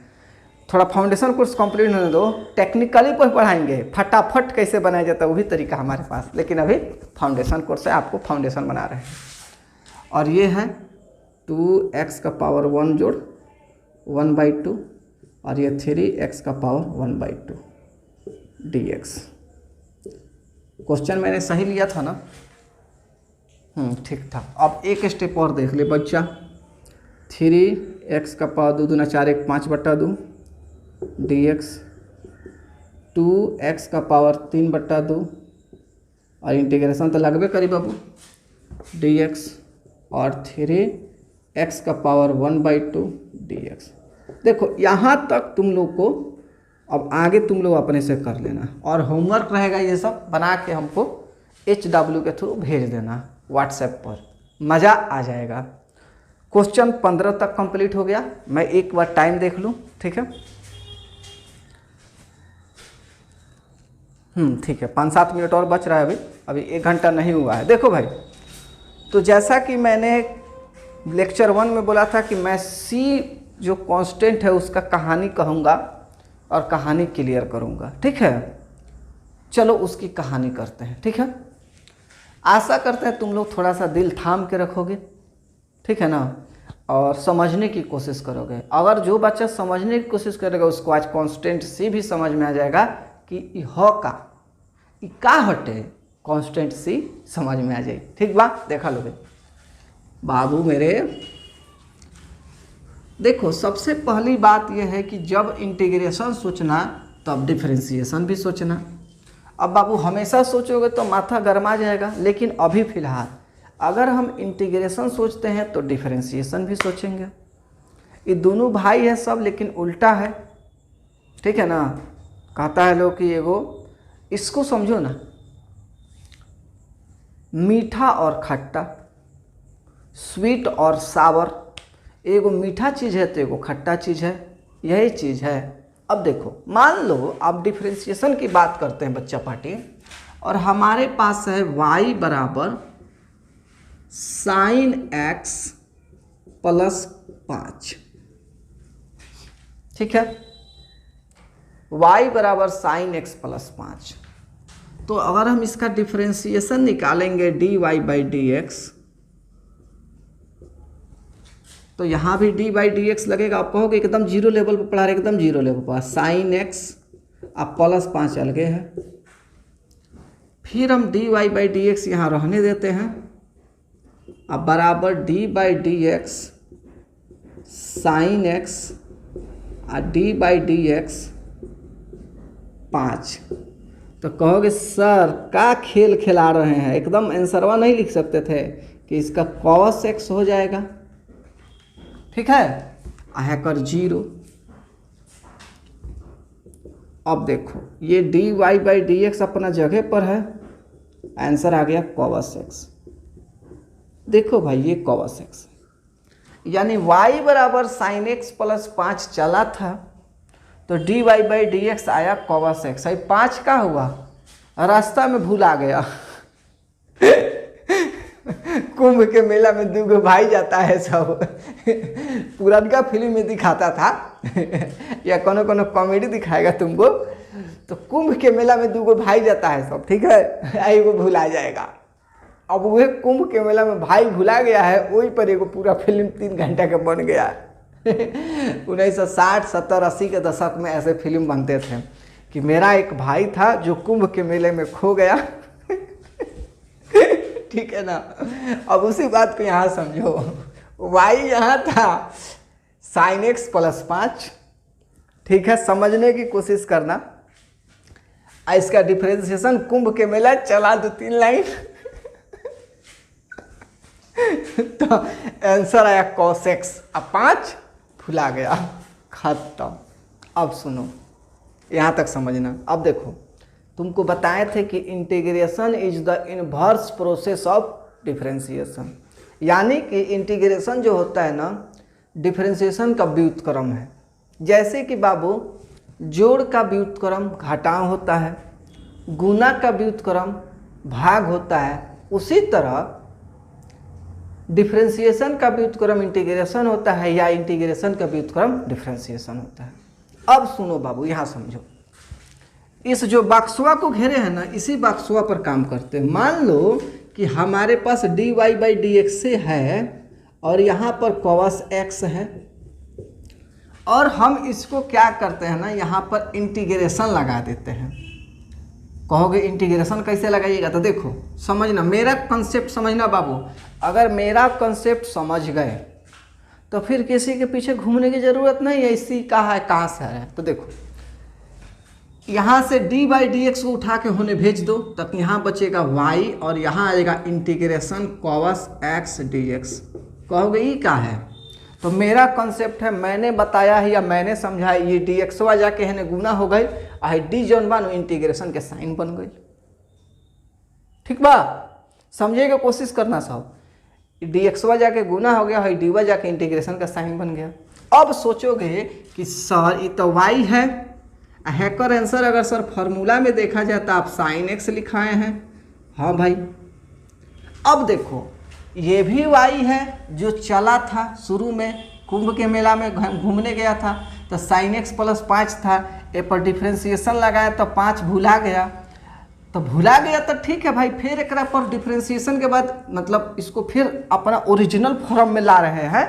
Speaker 1: थोड़ा फाउंडेशन कोर्स कंप्लीट होने दो, टेक्निकली पर पढ़ाएंगे, फटाफट कैसे बनाया जाता है वो भी तरीका हमारे पास। लेकिन अभी फाउंडेशन कोर्स है, आपको फाउंडेशन बना रहे हैं। और ये है 2x का पावर 1 जोड़ 1/2 और ये 3x का पावर 1/2 dx। क्वेश्चन मैंने सही लिया था ना? ठीक था। अब एक स्टेप और देख ले बच्चा। 3x का पावर 2 दूना 4 1 5/2 dx, 2x का पावर 3/2 और इंटीग्रेशन तो लगभग करी बाबू dx, और 3x का पावर 1/2 dx। देखो यहाँ तक तुम लोग को, अब आगे तुम लोग अपने से कर लेना, और होमवर्क रहेगा ये सब बना के हमको HW के थ्रू भेज देना व्हाट्सएप पर, मज़ा आ जाएगा। क्वेश्चन 15 तक कंप्लीट हो गया। मैं एक बार टाइम देख लूँ, ठीक है? ठीक है, 5-7 मिनट और बच रहा है अभी 1 घंटा नहीं हुआ है। देखो भाई, तो जैसा कि मैंने लेक्चर 1 में बोला था कि मैं C जो कांस्टेंट है उसका कहानी कहूँगा, और कहानी क्लियर करूँगा, ठीक है। चलो उसकी कहानी करते हैं, ठीक है। आशा करते हैं तुम लोग थोड़ा सा दिल थाम के रखोगे, ठीक है ना, और समझने की कोशिश करोगे। अगर जो बच्चा समझने की कोशिश करेगा उसको आज कांस्टेंट सी भी समझ में आ जाएगा कि ई का हटे, कांस्टेंट सी समझ में आ जाए, ठीक बा। देखा लोगे बाबू मेरे, देखो सबसे पहली बात यह है कि जब इंटीग्रेशन सोचना तब डिफरेंशिएशन भी सोचना। अब बाबू हमेशा सोचोगे तो माथा गरमा जाएगा, लेकिन अभी फ़िलहाल अगर हम इंटीग्रेशन सोचते हैं तो डिफरेंशिएशन भी सोचेंगे। ये दोनों भाई है सब, लेकिन उल्टा है, ठीक है ना। कहता है लोग कि एगो, इसको समझो ना, मीठा और खट्टा, स्वीट और सावर। एगो मीठा चीज़ है तो एगो खट्टा चीज़ है, यही चीज़ है। अब देखो मान लो आप डिफरेंशिएशन की बात करते हैं बच्चा पार्टी, और हमारे पास है y बराबर sin x प्लस 5, ठीक है। y बराबर sin x प्लस 5। तो अगर हम इसका डिफरेंशिएशन निकालेंगे dy बाई डी एक्स, तो यहाँ भी डी बाई डी एक्स लगेगा। आप कहोगे एकदम जीरो लेवल पर पढ़ा रहे, एकदम जीरो लेवल पर। साइन एक्स अब प्लस 5 अलगे है, फिर हम d y by d x यहाँ रहने देते हैं, अब बराबर d by d x sine x और डी बाई डी एक्स 5। तो कहोगे सर क्या खेल खिला रहे हैं, एकदम आंसरवा नहीं लिख सकते थे कि इसका कॉस एक्स हो जाएगा, ठीक है। आया कर 0। अब देखो ये d y by d x अपना जगह पर है, आंसर आ गया कॉस एक्स। देखो भाई ये कॉस एक्स, यानी y बराबर साइन एक्स प्लस 5 चला था, तो d y by d x आया कॉस एक्स। 5 का हुआ, रास्ता में भूल आ गया। कुंभ के मेला में दूगो भाई जाता है सब। पुरानका फिल्म में दिखाता था या कोनो कोनो कॉमेडी दिखाएगा तुमको, तो कुंभ के मेला में दूगो भाई जाता है सब, ठीक है। एगो भुला जाएगा। अब वह कुंभ के मेला में भाई भुला गया है, वही पर एगो पूरा फिल्म 3 घंटा का बन गया। 1960, 70, 80 के दशक में ऐसे फिल्म बनते थे कि मेरा एक भाई था जो कुंभ के मेले में खो गया। ठीक है ना। अब उसी बात को यहाँ समझो, y यहाँ था साइन एक्स प्लस 5, ठीक है। समझने की कोशिश करना। इसका डिफरेंशिएशन कुंभ के मेला चला 2-3 लाइन। तो आंसर आया कॉस एक्स। अब 5 भुला गया, खत्म। अब सुनो, यहाँ तक समझना। अब देखो तुमको बताए थे कि integration is the inverse process of differentiation, यानी कि इंटीग्रेशन जो होता है ना, डिफरेंशिएशन का व्युत्क्रम है। जैसे कि बाबू जोड़ का व्युत्क्रम घटाव होता है, गुना का व्युत्क्रम भाग होता है, उसी तरह डिफरेंशिएशन का व्युत्क्रम इंटीग्रेशन होता है, या इंटीग्रेशन का व्युत्क्रम डिफरेंशिएशन होता है। अब सुनो बाबू, यहाँ समझो। इस जो बक्सवा को घेरे हैं ना, इसी बक्सवा पर काम करते हैं। मान लो कि हमारे पास d y by d x है और यहाँ पर कॉस एक्स है, और हम इसको क्या करते हैं ना, यहाँ पर इंटीग्रेशन लगा देते हैं। कहोगे इंटीग्रेशन कैसे लगाइएगा, तो देखो समझना, मेरा कंसेप्ट समझना बाबू। अगर मेरा कंसेप्ट समझ गए तो फिर किसी के पीछे घूमने की ज़रूरत नहीं है। इसी का है कहाँ से है, तो देखो यहाँ से डी बाई डी एक्स को उठा के होने भेज दो, तब यहाँ बचेगा y, और यहाँ आएगा integration cos x D x. कहोगे ये क्या है, तो मेरा कॉन्सेप्ट है, मैंने बताया है या मैंने समझा, ये डी एक्सवा जाके है गुना हो गई, आ डी जौन बा इंटीग्रेशन के साइन बन गई। ठीक बा, समझे के कोशिश करना सब। डी एक्सवा जाके गुना हो गया है, डी वाई जाके इंटीग्रेशन का साइन बन गया। अब सोचोगे कि सर ये तो y है, हैकर आंसर अगर सर फार्मूला में देखा जाए तो आप साइन एक्स लिखाए हैं। हाँ भाई, अब देखो ये भी y है जो चला था शुरू में, कुंभ के मेला में घूमने गया था, तो साइन एक्स प्लस 5 था। ए पर डिफ्रेंसिएशन लगाया तो 5 भुला गया, तो भुला गया तो ठीक है भाई, फिर एक पर डिफ्रेंसिएशन के बाद मतलब इसको फिर अपना ओरिजिनल फॉर्म में ला रहे हैं,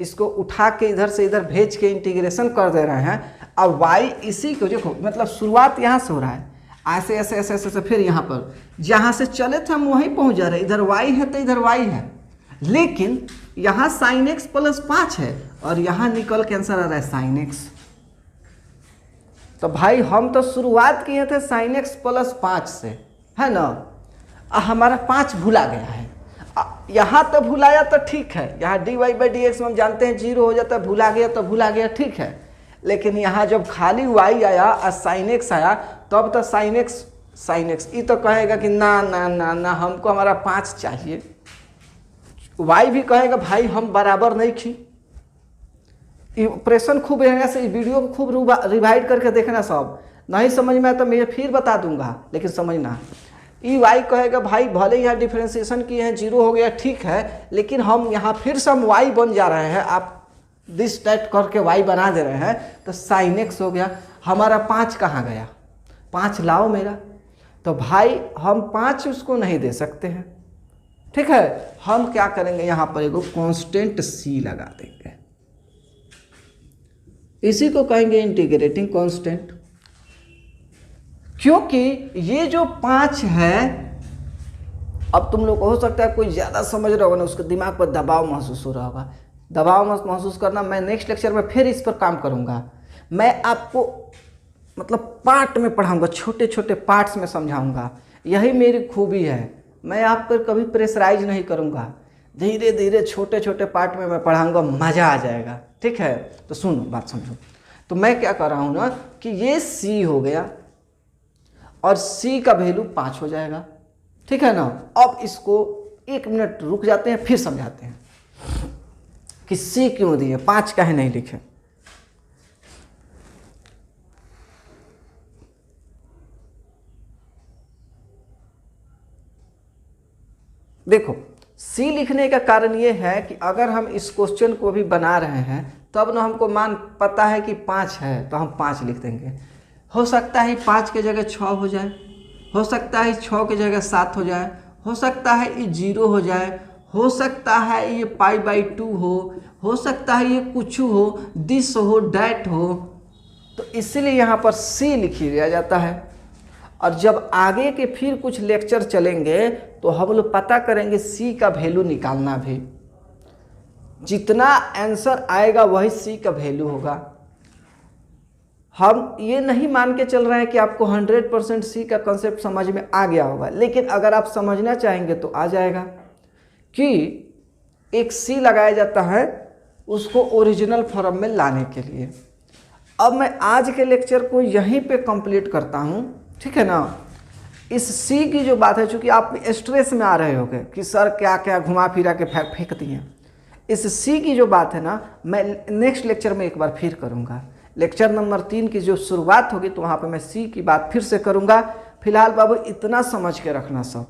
Speaker 1: इसको उठा के इधर से इधर भेज के इंटीग्रेशन कर दे रहे हैं। अब y इसी को देखो, मतलब शुरुआत यहाँ से हो रहा है, ऐसे ऐसे ऐसे ऐसे, फिर यहाँ पर जहाँ से चले थे हम वहीं पहुँच जा रहे हैं। इधर y है तो इधर y है, लेकिन यहाँ sin x प्लस 5 है और यहाँ निकल के आंसर आ रहा है sin x। तो भाई हम तो शुरुआत किए थे sin x प्लस 5 से, है ना, हमारा 5 भुला गया है। यहाँ तो भुलाया तो ठीक है, यहाँ dy बाई डी एक्स हम जानते हैं 0 हो जाता है, भुला गया तो भुला गया, ठीक है। लेकिन यहाँ जब खाली y आया और sin x आया तब तो sin x ये तो कहेगा कि ना ना ना ना हमको हमारा 5 चाहिए। y भी कहेगा भाई हम बराबर नहीं की। ऑपरेशन खूब है, से वीडियो को खूब रिवाइड करके देखना, सब नहीं समझ में आया तो मैं फिर बता दूंगा, लेकिन समझना। ई वाई कहेगा भाई भले यहाँ डिफ्रेंसिएशन किए हैं 0 हो गया ठीक है, लेकिन हम यहाँ फिर से हम y बन जा रहे हैं, आप दिस टाइप करके y बना दे रहे हैं, तो sin x हो गया। हमारा 5 कहाँ गया, 5 लाओ मेरा। तो भाई हम 5 उसको नहीं दे सकते हैं, ठीक है। हम क्या करेंगे, यहाँ पर एक कांस्टेंट c लगा देंगे, इसी को कहेंगे इंटीग्रेटिंग कांस्टेंट। क्योंकि ये जो 5 है, अब तुम लोग को हो सकता है कोई ज़्यादा समझ रहा होगा ना, उसके दिमाग पर दबाव महसूस हो रहा होगा। दबाव महसूस करना, मैं नेक्स्ट लेक्चर में फिर इस पर काम करूँगा। मैं आपको मतलब पार्ट में पढ़ाऊँगा, छोटे छोटे पार्ट्स में समझाऊँगा, यही मेरी खूबी है। मैं आप पर कभी प्रेशराइज नहीं करूँगा, धीरे धीरे छोटे छोटे पार्ट में मैं पढ़ाऊँगा, मज़ा आ जाएगा, ठीक है। तो सुनो बात समझो। तो मैं क्या कर रहा हूँ ना कि ये c हो गया और c का वैल्यू 5 हो जाएगा, ठीक है ना। अब इसको 1 मिनट रुक जाते हैं, फिर समझाते हैं कि c क्यों दिए, 5 काहे नहीं लिखे। देखो c लिखने का कारण ये है कि अगर हम इस क्वेश्चन को भी बना रहे हैं तब ना हमको मान पता है कि 5 है, तो हम 5 लिख देंगे। हो सकता है 5 के जगह 6 हो जाए, हो सकता है 6 के जगह 7 हो जाए, हो सकता है ये 0 हो जाए, हो सकता है ये π/2 हो सकता है ये कुछ हो, दिस हो, डैट हो। तो इसलिए यहाँ पर c लिख दिया जाता है। और जब आगे के फिर कुछ लेक्चर चलेंगे तो हम लोग पता करेंगे c का वैल्यू निकालना भी, जितना आंसर आएगा वही c का वैल्यू होगा। हम ये नहीं मान के चल रहे हैं कि आपको 100% c का कंसेप्ट समझ में आ गया होगा, लेकिन अगर आप समझना चाहेंगे तो आ जाएगा कि एक c लगाया जाता है उसको ओरिजिनल फॉर्म में लाने के लिए। अब मैं आज के लेक्चर को यहीं पे कंप्लीट करता हूँ, ठीक है ना। इस c की जो बात है, चूँकि आप स्ट्रेस में आ रहे होगे कि सर क्या क्या घुमा फिरा के फेंक दिए, इस c की जो बात है ना मैं नेक्स्ट लेक्चर में एक बार फिर करूँगा। लेक्चर नंबर 3 की जो शुरुआत होगी तो वहाँ पे मैं c की बात फिर से करूँगा। फिलहाल बाबू इतना समझ के रखना सब,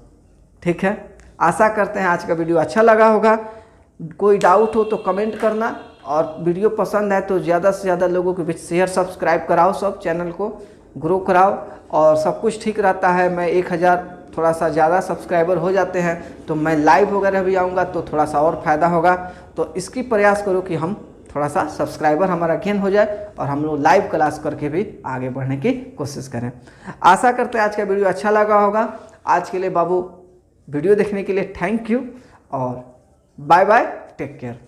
Speaker 1: ठीक है। आशा करते हैं आज का वीडियो अच्छा लगा होगा। कोई डाउट हो तो कमेंट करना, और वीडियो पसंद आए तो ज़्यादा से ज़्यादा लोगों के बीच शेयर सब्सक्राइब कराओ, सब चैनल को ग्रो कराओ, और सब कुछ ठीक रहता है। मैं 1000 थोड़ा सा ज़्यादा सब्सक्राइबर हो जाते हैं तो मैं लाइव वगैरह भी आऊँगा तो थोड़ा सा और फ़ायदा होगा। तो इसकी प्रयास करो कि हम थोड़ा सा सब्सक्राइबर हमारा गेन हो जाए और हम लोग लाइव क्लास करके भी आगे बढ़ने की कोशिश करें। आशा करते हैं आज का वीडियो अच्छा लगा होगा। आज के लिए बाबू वीडियो देखने के लिए थैंक यू, और बाय बाय, टेक केयर।